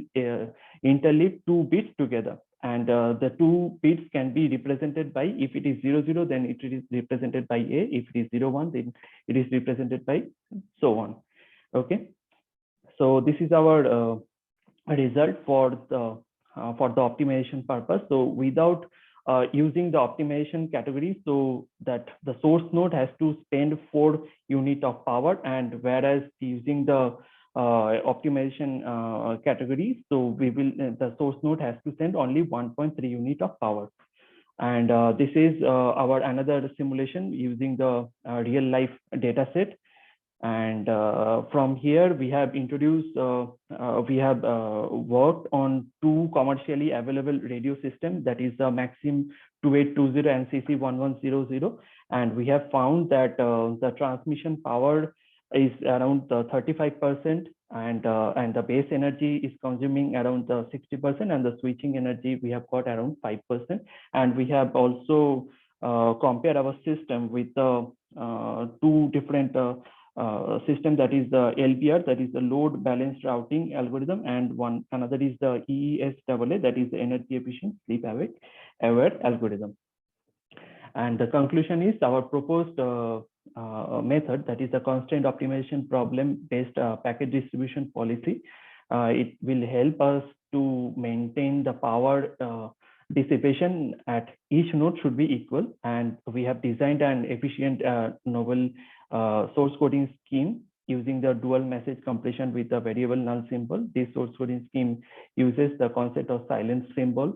interleave 2 bits together. And the 2 bits can be represented by, if it is 00, then it is represented by A. If it is 01, then it is represented by so on. Okay. So this is our result for the optimization purpose. So without using the optimization category, so that the source node has to spend 4 units of power, and whereas using the optimization category, so the source node has to send only 1.3 unit of power. And this is our another simulation using the real life data set. And from here, we have introduced, we have worked on 2 commercially available radio systems, that is the Maxim 2820 and CC 1100. And we have found that the transmission power is around 35%, and the base energy is consuming around 60%, and the switching energy we have got around 5%. And we have also compared our system with the 2 different system, that is the LBR, that is the load balanced routing algorithm, and another is the EESAA, that is the energy efficient sleep aware algorithm. And the conclusion is our proposed method, that is the constraint optimization problem based packet distribution policy. It will help us to maintain the power dissipation at each node should be equal, and we have designed an efficient novel source coding scheme using the dual message compression with the variable null symbol. This source coding scheme uses the concept of silent symbol,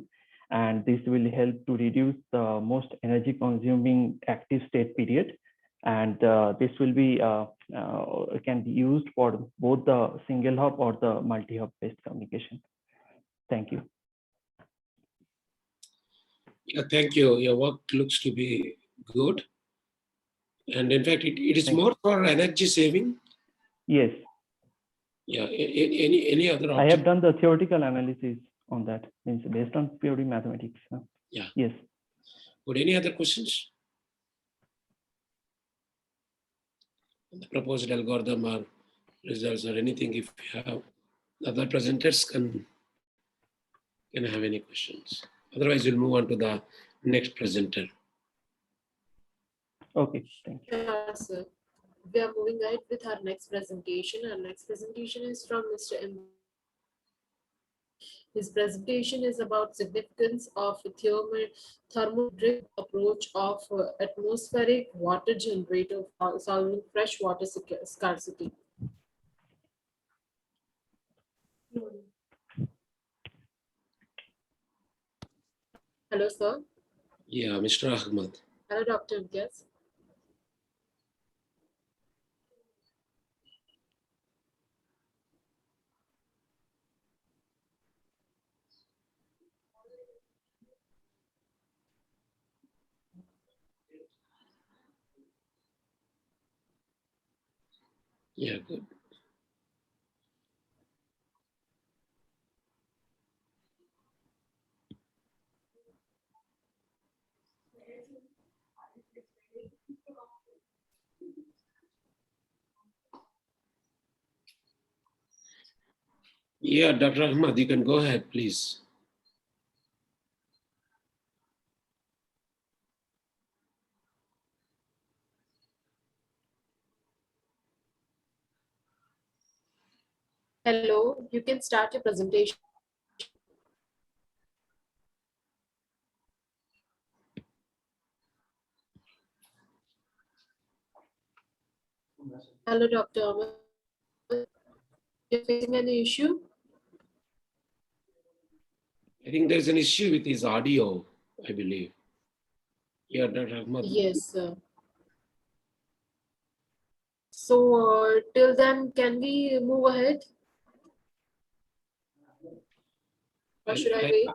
and this will help to reduce the most energy consuming active state period. And this will be can be used for both the single hop or the multi-hop based communication. Thank you. Yeah, thank you. Your work looks to be good. And in fact, it is more for energy saving. Yes. Yeah. Any other object? I have done the theoretical analysis on that, means based on purely mathematics. Yeah. Yes. Would any other questions? The proposed algorithm or results or anything, if you have, other presenters can have any questions. Otherwise, we'll move on to the next presenter. Okay, thank you. Yes, sir. We are moving ahead with our next presentation. Our next presentation is from Mr. M. His presentation is about significance of thermodynamic approach of atmospheric water generator for solving fresh water scarcity. Hello, sir. Yeah, Mr. Ahmad. Hello, Dr. Guess. Yeah, good. Yeah, Dr. Ahmad, you can go ahead, please. Hello, you can start your presentation. Hello, Dr. Ahmed. You're facing any issue? I think there's an issue with his audio, I believe. Yeah, Dr. Ahmad. Yes, sir. So till then, can we move ahead? Or should I wait?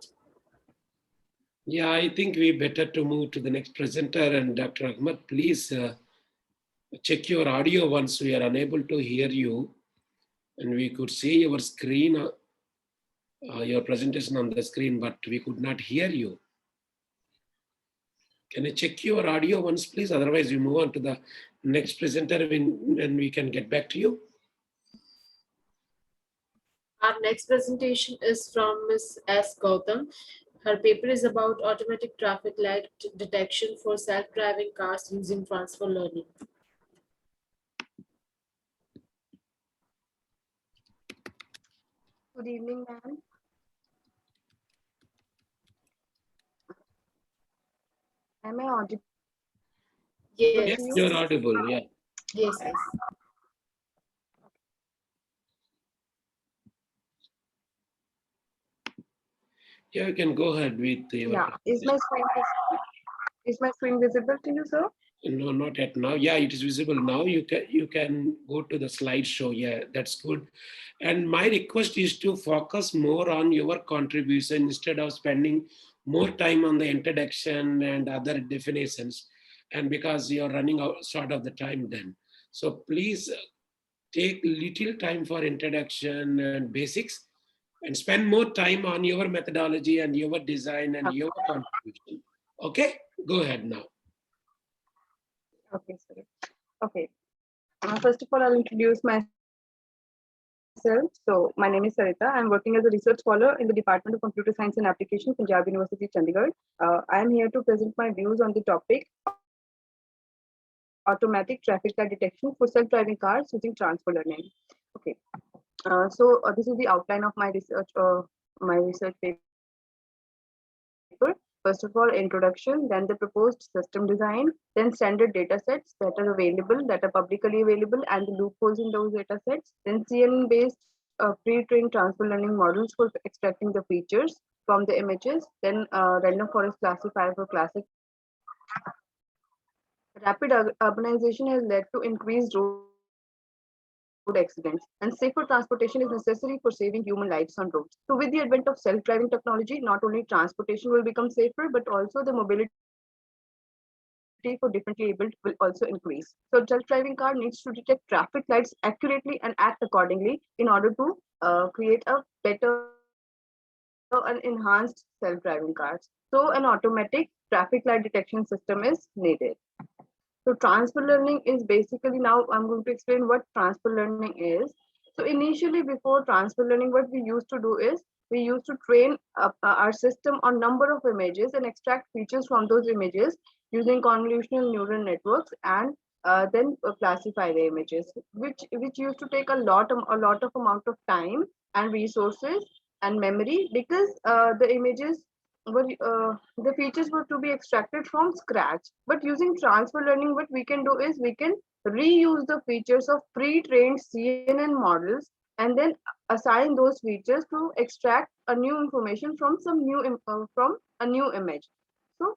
Yeah, I think we better to move to the next presenter. And Dr. Ahmad, please check your audio once. We are unable to hear you. And we could see your screen, your presentation on the screen, but we could not hear you. Can you check your audio once, please? Otherwise, we move on to the next presenter and we can get back to you. Our next presentation is from Ms. S. Gautam. Her paper is about automatic traffic light detection for self-driving cars using transfer learning. Good evening, ma'am. Am I audible? Yes, Yes, you're audible. Yeah. yes, yes. Yeah, you can go ahead with your Yeah. Is my screen Is my screen visible to you, sir? No, not yet now. Yeah, it is visible now. You can go to the slideshow. Yeah, that's good. And my request is to focus more on your contribution instead of spending more time on the introduction and other definitions. And because you're running out short of the time then. So please take little time for introduction and basics and spend more time on your methodology and your design and your contribution. Okay, go ahead now. Okay, sir. Okay. First of all, I'll introduce myself. So my name is Sarita. I'm working as a research scholar in the Department of Computer Science and Application, Punjab University, Chandigarh. I am here to present my views on the topic automatic traffic light detection for self-driving cars using transfer learning. Okay. This is the outline of my research paper. First of all, introduction, then the proposed system design, then standard data sets that are available, that are publicly available, and the loopholes in those data sets, then CNN-based pre-trained transfer learning models for extracting the features from the images, then random forest classifier for classic. Rapid urbanization has led to increased road accidents, and safer transportation is necessary for saving human lives on roads. So with the advent of self-driving technology, not only transportation will become safer, but also the mobility for differently abled will also increase. So self-driving car needs to detect traffic lights accurately and act accordingly in order to create a better and enhanced self-driving cars. So an automatic traffic light detection system is needed. So transfer learning is basically, now I'm going to explain what transfer learning is. So initially before transfer learning, what we used to do is we used to train our system on number of images and extract features from those images using convolutional neural networks, and then classify the images, which used to take a lot of amount of time and resources and memory, because the images the features were to be extracted from scratch. But using transfer learning, what we can do is we can reuse the features of pre-trained CNN models and then assign those features to extract a new information from from a new image. So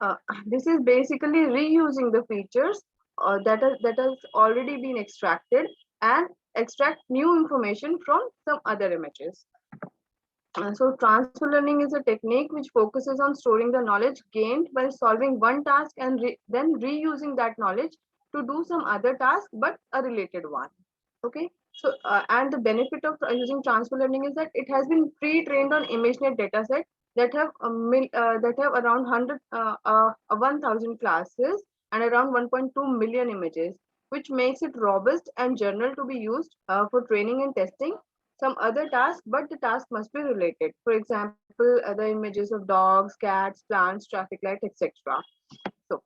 uh, this is basically reusing the features that has already been extracted and extract new information from some other images. So transfer learning is a technique which focuses on storing the knowledge gained by solving one task and then reusing that knowledge to do some other task, but a related one. Okay. So and the benefit of using transfer learning is that it has been pre-trained on ImageNet dataset that have around 1,000 classes and around 1.2 million images, which makes it robust and general to be used for training and testing some other task, but the task must be related. For example, other images of dogs, cats, plants, traffic light, etc. So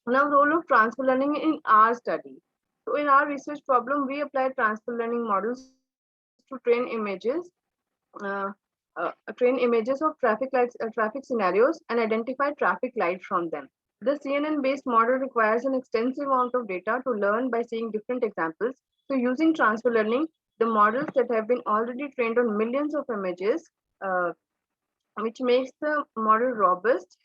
now role of transfer learning in our study. So in our research problem, we applied transfer learning models to uh, train images of traffic lights, traffic scenarios, and identify traffic light from them. The CNN-based model requires an extensive amount of data to learn by seeing different examples. So using transfer learning, the models that have been already trained on millions of images, uh, which makes the model robust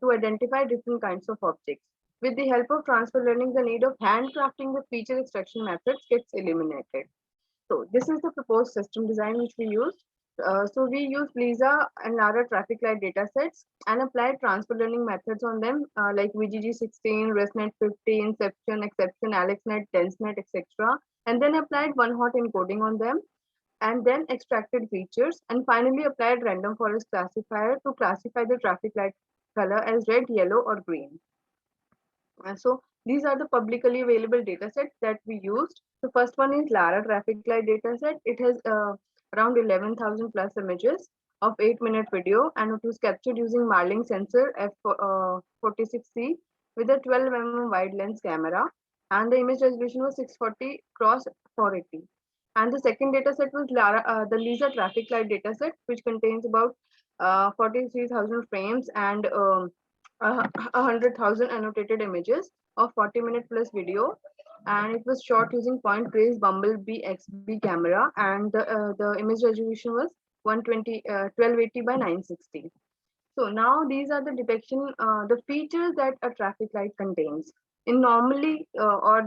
to identify different kinds of objects. With the help of transfer learning, the need of handcrafting the feature extraction methods gets eliminated. So this is the proposed system design which we used. So we use Lisa and Lara traffic light data sets and applied transfer learning methods on them like VGG16, ResNet 50, Inception, Exception, AlexNet, DenseNet, etc. And then applied one hot encoding on them and then extracted features and finally applied random forest classifier to classify the traffic light color as red, yellow or green. So these are the publicly available data sets that we used. The first one is Lara traffic light data set. It has around 11,000 plus images of 8-minute video, and it was captured using Marlin sensor F46C with a 12 mm wide lens camera, and the image resolution was 640 cross 480. And the second data set was the Lisa traffic light data set, which contains about 43,000 frames and 100,000 annotated images of 40-minute plus video, and it was shot using Point Grey's Bumblebee XB camera, and the image resolution was 1280 by 960. So now these are the detection, the features that a traffic light contains. In normally, or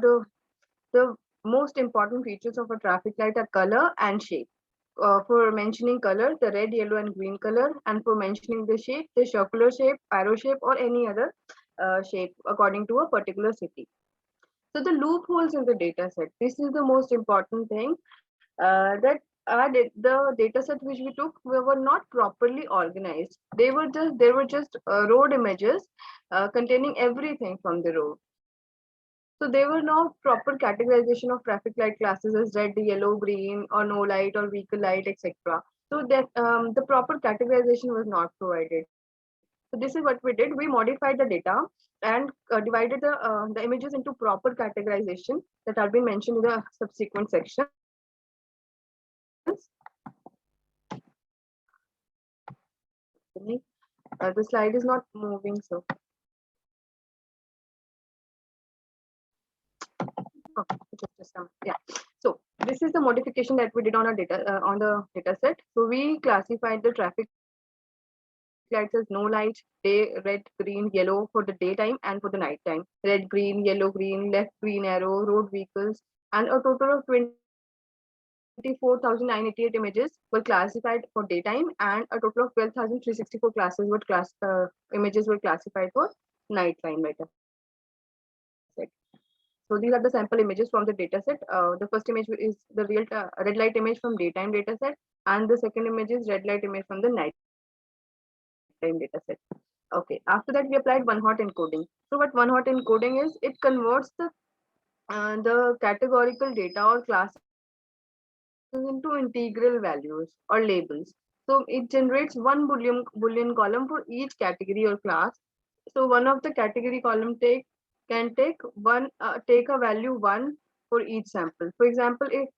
the most important features of a traffic light are color and shape. For mentioning color, the red, yellow, and green color, and for mentioning the shape, the circular shape, arrow shape, or any other shape according to a particular city. So the loopholes in the data set. This is the most important thing, that the data set which we took were not properly organized. They were just road images containing everything from the road. So there were no proper categorization of traffic light classes as red, yellow, green, or no light, or vehicle light, etc. So that the proper categorization was not provided. So this is what we did. We modified the data and divided the images into proper categorization that have been mentioned in the subsequent sections. The slide is not moving, so okay, just some, yeah. So this is the modification that we did on our data on the data set. So we classified the traffic lights as no light, day, red, green, yellow for the daytime and for the nighttime. Red, green, yellow, green, left, green arrow, road vehicles, and a total of 24,988 images were classified for daytime, and a total of 12,364 images were classified for nighttime data set. So these are the sample images from the data set. The first image is the real red light image from daytime data set, and the second image is red light image from the nighttime data set. Okay, after that we applied one hot encoding. So what one hot encoding is, it converts the categorical data or classes into integral values or labels. So it generates one boolean column for each category or class. So one of the category column can take a value 1 for each sample. For example, if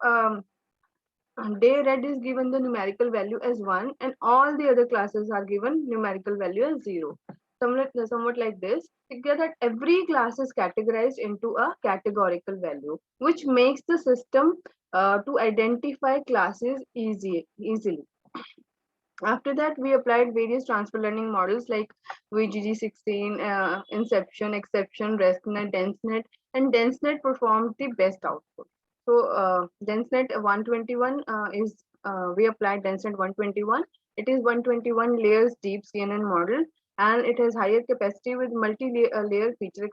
day red is given the numerical value as 1 and all the other classes are given numerical value as 0. Somewhat like this, you get that every class is categorized into a categorical value, which makes the system to identify classes easily. After that, we applied various transfer learning models like VGG16, Inception, Exception, RESTnet, DenseNet, and DenseNet performed the best output. So DenseNet 121 we applied DenseNet 121. It is 121 layers deep CNN model, and it has higher capacity with multi-layer feature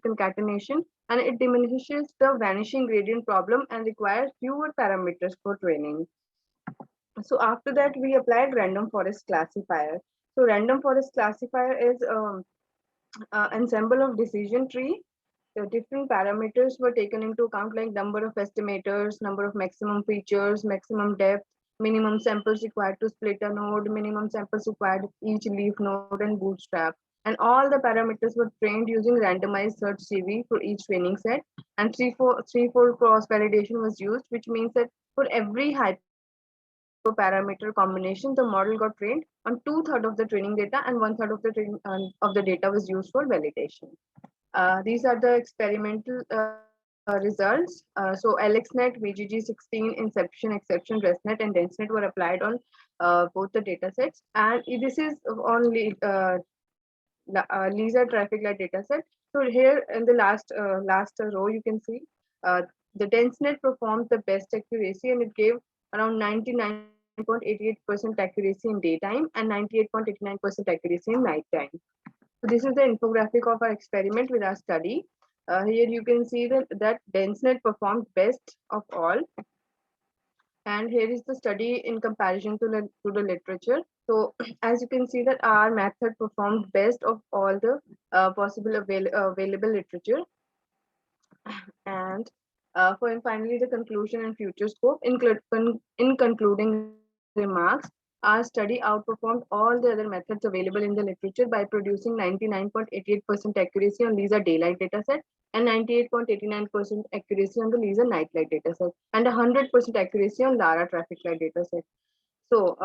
concatenation, and it diminishes the vanishing gradient problem and requires fewer parameters for training. So after that, we applied random forest classifier. So random forest classifier is ensemble of decision tree. The different parameters were taken into account, like number of estimators, number of maximum features, maximum depth, minimum samples required to split a node, minimum samples required each leaf node, and bootstrap. And all the parameters were trained using randomized search CV for each training set. And threefold cross validation was used, which means that for every parameter combination, the model got trained on 2/3 of the training data, and 1/3 of the data was used for validation. These are the experimental results. So AlexNet, VGG16, Inception, Exception, RESTnet, and DenseNet were applied on both the data sets. And this is on LISA traffic light data set. So here in the last row, you can see the DenseNet performed the best accuracy, and it gave around 99.88% accuracy in daytime and 98.89% accuracy in nighttime. So this is the infographic of our experiment with our study. Here you can see that DenseNet performed best of all. And here is the study in comparison to the literature. So as you can see that our method performed best of all the possible available literature. And finally, the conclusion and future scope. In concluding remarks, our study outperformed all the other methods available in the literature by producing 99.88% accuracy on LISA daylight dataset and 98.89% accuracy on the LISA nightlight dataset, and 100% accuracy on LARA traffic light dataset. So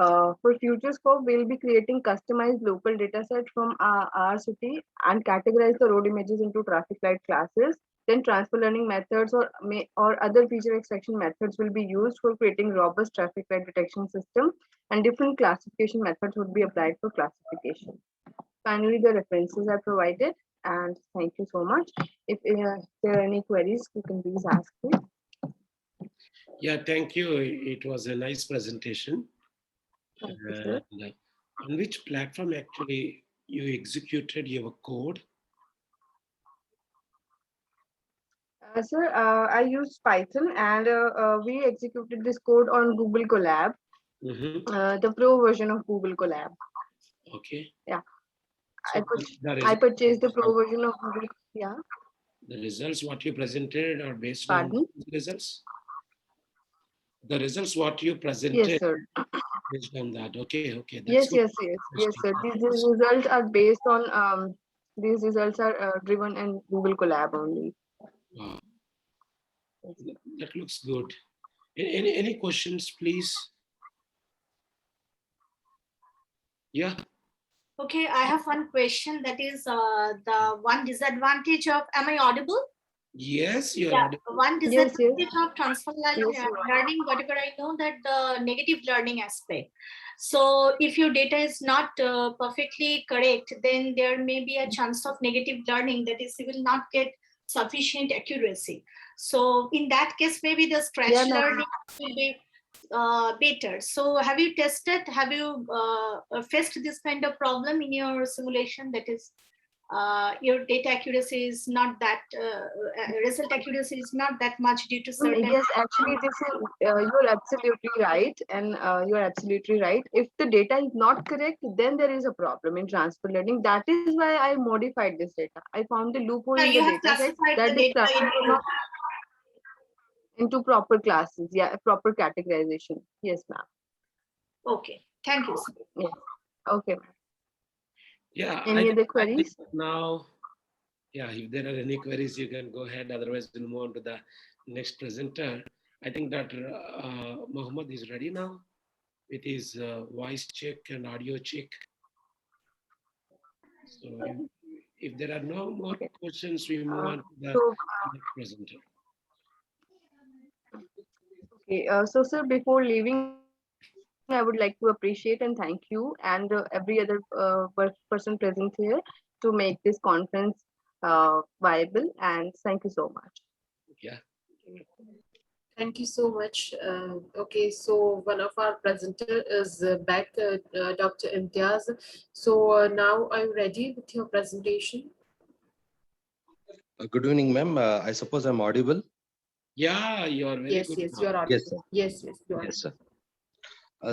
for future scope, we'll be creating customized local dataset from our city and categorize the road images into traffic light classes then transfer learning methods or other feature extraction methods will be used for creating robust traffic light detection system, and different classification methods would be applied for classification. Finally, the references are provided, and thank you so much. If there are any queries, you can please ask me. Yeah, thank you. It was a nice presentation. Thank you, sir. And, on which platform actually you executed your code? Sir, I used Python, and we executed this code on Google Colab, the pro version of Google Colab. Okay. Yeah. So I purchased the pro version of Google. Yeah. The results what you presented are based Pardon? on results? The results what you presented Yes, sir. based on that. Okay, okay. Yes, Good. yes, sir. These results are based on these results are driven in Google Colab only. Wow. That looks good. Any questions, please? Yeah. Okay, I have one question. That is the one disadvantage of, am I audible? Yes, you're Yeah, audible. one Yes, disadvantage of transfer learning, Yes, you are. learning, whatever I know, that the negative learning aspect. So if your data is not perfectly correct, then there may be a chance of negative learning, that is, you will not get sufficient accuracy. So in that case, maybe the scratch Yeah, ma'am. learning will be better. So have you tested, have you faced this kind of problem in your simulation? That is, your data accuracy is not that, result accuracy is not that much due to certain. Yes, actually, this is you're absolutely right, and you're absolutely right. If the data is not correct, then there is a problem in transfer learning. That is why I modified this data. I found the loophole in You the have data set classified that the this data traffic was not into proper classes. Yeah, proper categorization. Yes, ma'am. Okay, thank you, sir. Yes. Okay, ma'am. Yeah. Any other I think queries? now, yeah, if there are any queries, you can go ahead. Otherwise, we'll move on to the next presenter. I think Dr. Mohammed is ready now with his voice check and audio check. So if there are no more questions, we move on to the next presenter. Okay, so sir, before leaving, I would like to appreciate and thank you and every other person present here to make this conference viable. And thank you so much. Yeah. Thank you so much. Okay, so one of our presenter is back, Dr. Imtiaz. So now are you ready with your presentation? Good evening, ma'am. I suppose I'm audible. Yeah, you are very Yes, good. yes, you are audible. Yes, sir. Yes, yes, you are. Yes, sir.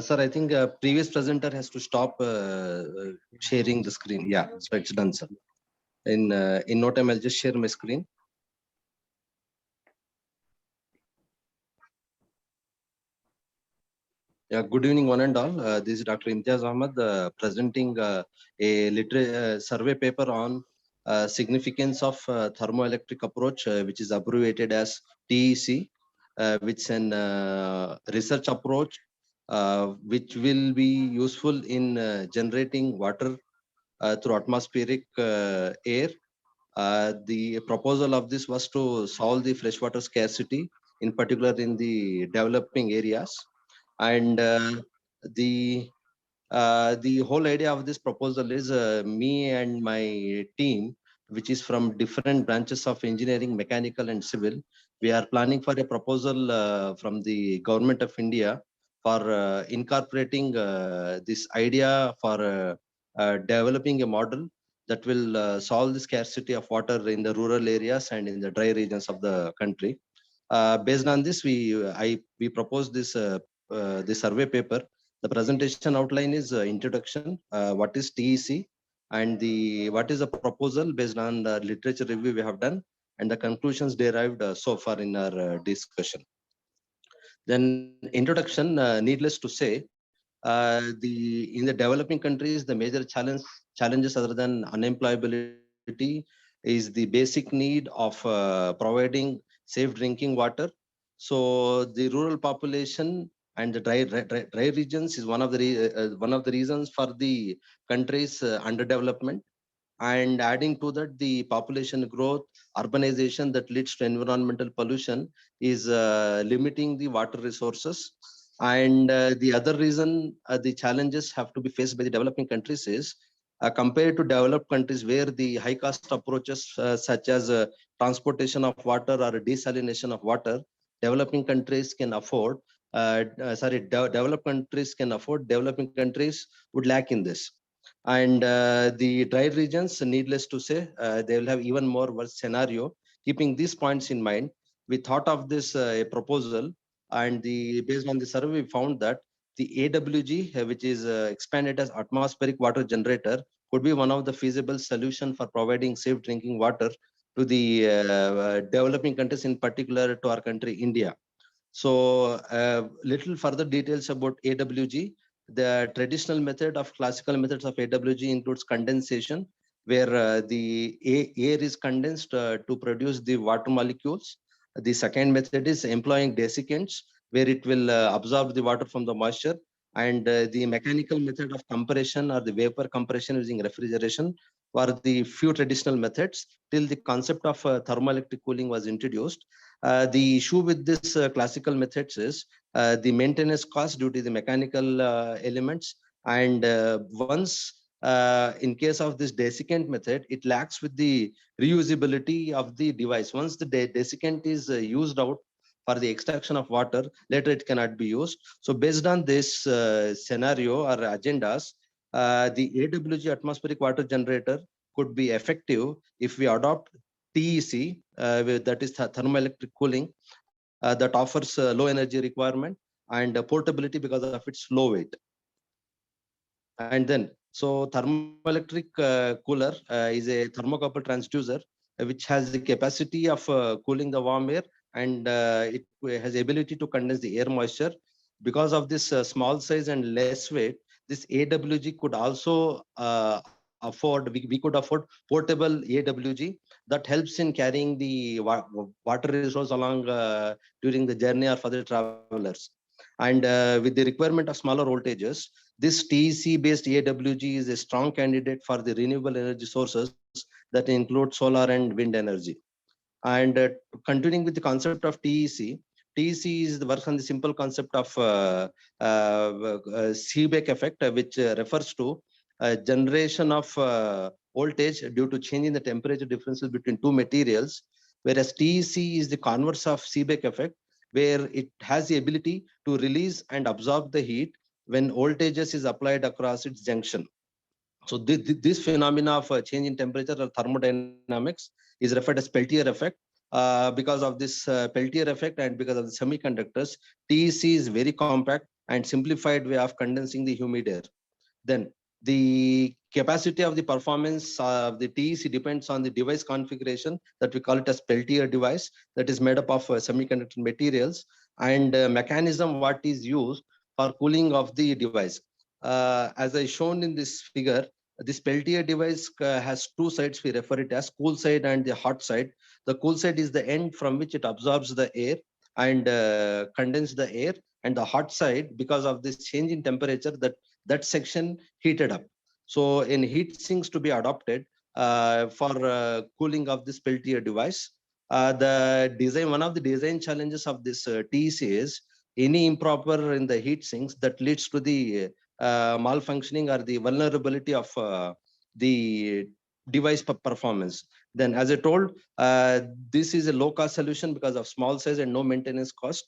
Sir, I think previous presenter has to stop sharing the screen. Yeah, so it's done, sir. In no time, I'll just share my screen. Yeah, good evening, one and all. This is Dr. Imtiaz Ahmed presenting a survey paper on significance of thermoelectric approach, which is abbreviated as TEC, which is an research approach which will be useful in generating water through atmospheric air. The proposal of this was to solve the freshwater scarcity, in particular in the developing areas. And the whole idea of this proposal is me and my team, which is from different branches of engineering, mechanical and civil. We are planning for a proposal from the government of India for incorporating this idea for developing a model that will solve the scarcity of water in the rural areas and in the dry regions of the country. Based on this, we propose this the survey paper. The presentation outline is introduction, what is TEC, and what is the proposal based on the literature review we have done, and the conclusions derived so far in our discussion. Then introduction, needless to say, in the developing countries, the major challenges other than unemployability is the basic need of providing safe drinking water. So the rural population and the dry regions is one of the reasons for the country's underdevelopment. and adding to that the population growth, urbanization that leads to environmental pollution is limiting the water resources. And the other reason the challenges have to be faced by the developing countries is compared to developed countries where the high cost approaches such as transportation of water or desalination of water, developing countries can afford, developed countries can afford, developing countries would lack in this. And the dry regions, needless to say, they will have even more worse scenario. Keeping these points in mind, we thought of this proposal, and based on the survey, we found that the AWG, which is expanded as atmospheric water generator, could be one of the feasible solution for providing safe drinking water to the developing countries, in particular to our country, India. So little further details about AWG. The traditional method of classical methods of AWG includes condensation, where the air is condensed to produce the water molecules. The second method is employing desiccants, where it will absorb the water from the moisture. And the mechanical method of compression or the vapor compression using refrigeration were the few traditional methods till the concept of thermoelectric cooling was introduced. The issue with this classical methods is the maintenance cost due to the mechanical elements. And once in case of this desiccant method, it lacks with the reusability of the device. Once the desiccant is used out for the extraction of water, later it cannot be used. So based on this scenario or agendas, the AWG atmospheric water generator could be effective if we adopt TEC, that is thermoelectric cooling, that offers low energy requirement and portability because of its low weight. And then, so thermoelectric cooler is a thermocouple transducer which has the capacity of cooling the warm air, and it has the ability to condense the air moisture. Because of this small size and less weight, this AWG could also afford, we could afford portable AWG that helps in carrying the water resource along during the journey or for the travelers. And with the requirement of smaller voltages, this TEC-based AWG is a strong candidate for the renewable energy sources that include solar and wind energy. And continuing with the concept of TEC, TEC is the work on the simple concept of Seebeck effect, which refers to generation of voltage due to change in the temperature differences between two materials, whereas TEC is the converse of Seebeck effect, where it has the ability to release and absorb the heat when voltages is applied across its junction. So this phenomena of change in temperature or thermodynamics is referred as Peltier effect. Because of this Peltier effect and because of the semiconductors, TEC is very compact and simplified way of condensing the humid air. Then the capacity of the performance of the TEC depends on the device configuration, that we call it as Peltier device, that is made up of semiconductor materials, and mechanism what is used for cooling of the device. As I shown in this figure, this Peltier device has two sides. We refer it as cool side and the hot side. The cool side is the end from which it absorbs the air and condenses the air, and the hot side, because of this change in temperature, that section heated up. So in heat sinks to be adopted for cooling of this Peltier device. The design, one of the design challenges of this TEC is any improper in the heat sinks that leads to the malfunctioning or the vulnerability of the device performance. Then, as I told, this is a low-cost solution because of small size and no maintenance cost.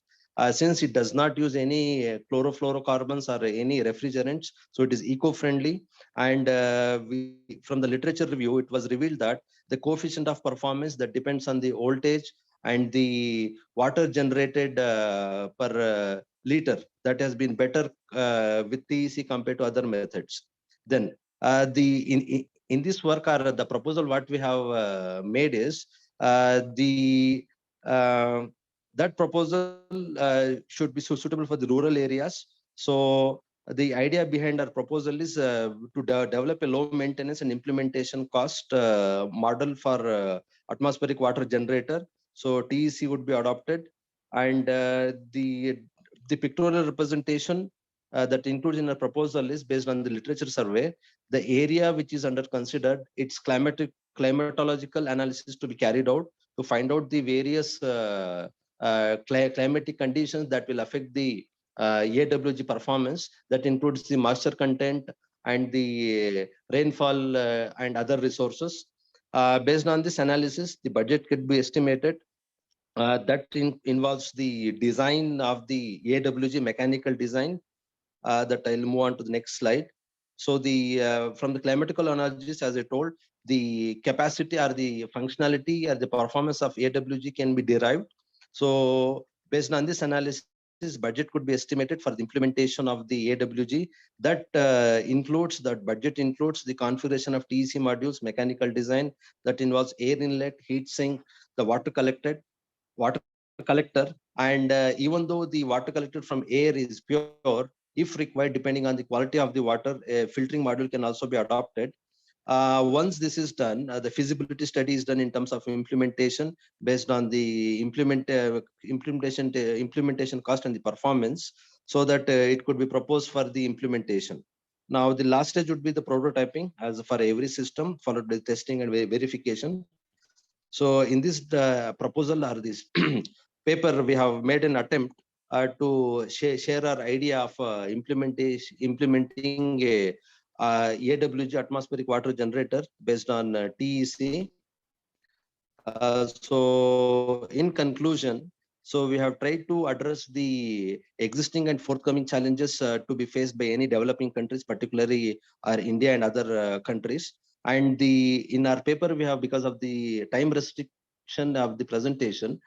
Since it does not use any chlorofluorocarbons or any refrigerants, so it is eco-friendly. And from the literature review, it was revealed that the coefficient of performance that depends on the voltage and the water generated per liter, that has been better with TEC compared to other methods. Then in this work, or the proposal what we have made is that proposal should be suitable for the rural areas. So the idea behind our proposal is to develop a low maintenance and implementation cost model for atmospheric water generator. So TEC would be adopted, and the pictorial representation that included in our proposal is based on the literature survey, the area which is under considered, its climatological analysis to be carried out to find out the various climatic conditions that will affect the AWG performance. That includes the moisture content and the rainfall and other resources. Based on this analysis, the budget could be estimated. That involves the design of the AWG mechanical design. That I'll move on to the next slide. So the from the climatical analysis, as I told, the capacity or the functionality or the performance of AWG can be derived. So based on this analysis, budget could be estimated for the implementation of the AWG. That budget includes the configuration of TEC modules, mechanical design that involves air inlet, heat sink, the water collector, and even though the water collected from air is pure, if required, depending on the quality of the water, a filtering module can also be adopted. Once this is done, the feasibility study is done in terms of implementation based on the implementation cost and the performance, so that it could be proposed for the implementation. Now, the last stage would be the prototyping, as for every system, followed by testing and verification. So in this proposal or this paper, we have made an attempt to share our idea of implementing a AWG atmospheric water generator based on TEC. So in conclusion, so we have tried to address the existing and forthcoming challenges to be faced by any developing countries, particularly India and other countries. And in our paper, we have, because of the time restriction of the presentation,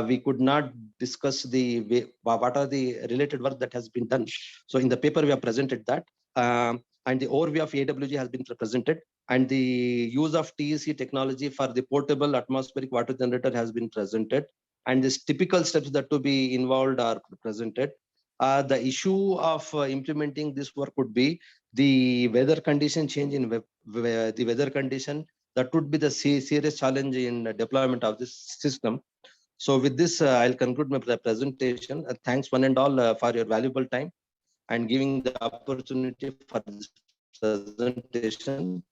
we could not discuss what are the related work that has been done. So in the paper, we have presented that, and the overview of AWG has been presented, and the use of TEC technology for the portable atmospheric water generator has been presented, and these typical steps that to be involved are presented. The issue of implementing this work would be the weather condition change in the weather condition. That would be the serious challenge in deployment of this system. So with this, I'll conclude my presentation. Thanks one and all for your valuable time and giving the opportunity for this presentation.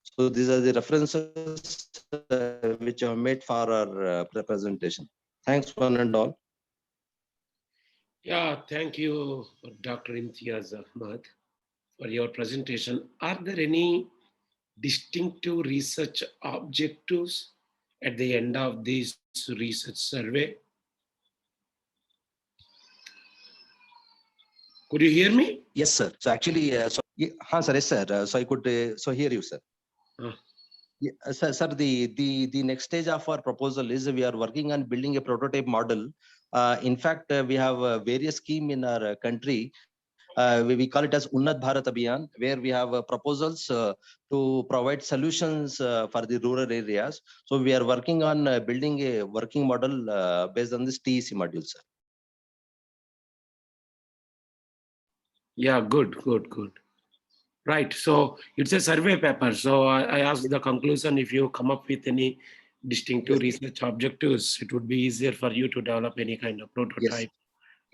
So these are the references which I have made for our presentation. Thanks one and all. Yeah, thank you, Dr. Imtiaz Ahmad, for your presentation. Are there any distinctive research objectives at the end of this research survey? Could you hear me? Yes, sir. So actually, sir, yes, sir. So I could hear you, sir. Yeah, sir, the next stage of our proposal is we are working on building a prototype model. In fact, we have various schemes in our country. We call it as Unnat Bharat Abhiyan, where we have proposals to provide solutions for the rural areas. So we are working on building a working model based on this TEC module, sir. Yeah, good. Right. So it's a survey paper. So I asked the conclusion, if you come up with any distinctive research objectives, it would be easier for you to develop any kind of prototype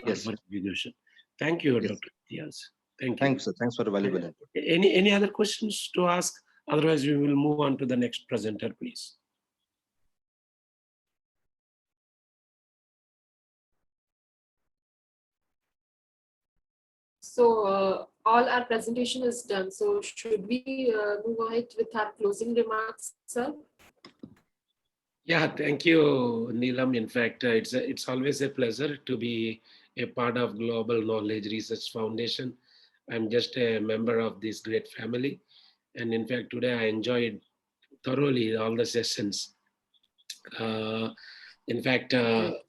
for execution. Thank you, Dr. Imtiaz. Thank you. Thanks, sir. Thanks for the valuable input. Any other questions to ask? Otherwise, we will move on to the next presenter, please. So all our presentation is done. So should we move ahead with our closing remarks, sir? Yeah, thank you, Neelam. In fact, it's always a pleasure to be a part of Global Knowledge Research Foundation. I'm just a member of this great family. And in fact, today I enjoyed thoroughly all the sessions. In fact,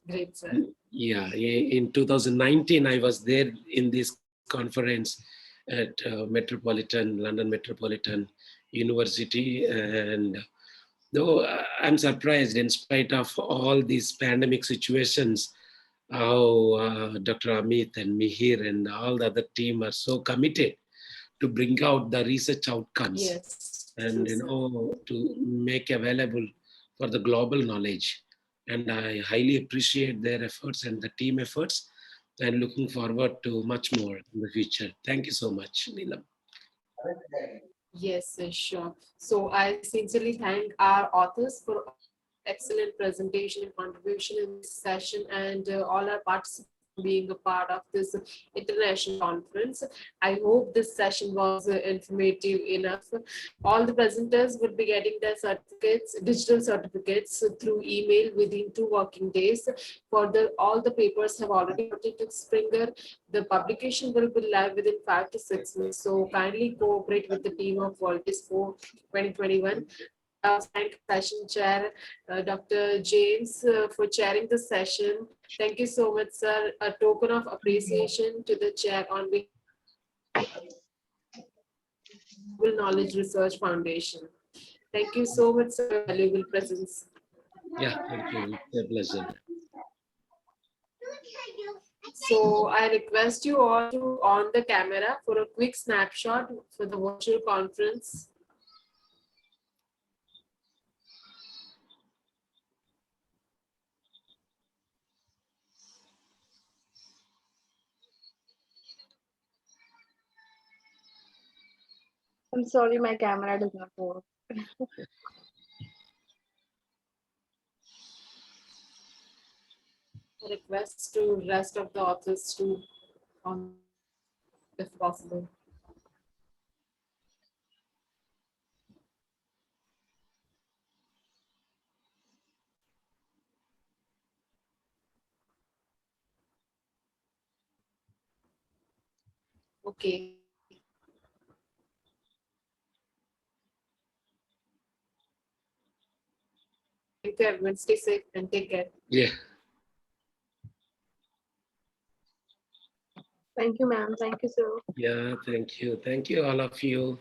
great, sir. Yeah, in 2019, I was there in this conference at London Metropolitan University. And though I'm surprised, in spite of all these pandemic situations, how Dr. Amit and Mihir and all the other team are so committed to bring out the research outcomes. Yes, and to make available for the global knowledge. And I highly appreciate their efforts and the team efforts. and looking forward to much more in the future. Thank you so much, Neelam. Yes, sure. So I sincerely thank our authors for excellent presentation and contribution in this session, and all our participants being a part of this international conference. I hope this session was informative enough. All the presenters will be getting their certificates, digital certificates through email within 2 working days. All the papers have already put to Springer. The publication will be live within 5 to 6 months. So kindly cooperate with the team of World Expo 2021. Thank session chair, Dr. James, for chairing the session. Thank you so much, sir. A token of appreciation to the chair on behalf of Global Knowledge Research Foundation. Thank you so much, sir, for your valuable presence. Yeah, thank you. It's a pleasure. So I request you all to on the camera for a quick snapshot for the virtual conference. I'm sorry, my camera does not work. Request to rest of the authors to on if possible. Okay. Thank you, everyone. Stay safe and take care. Yeah. Thank you, ma'am. Thank you, sir. Yeah, thank you. Thank you, all of you.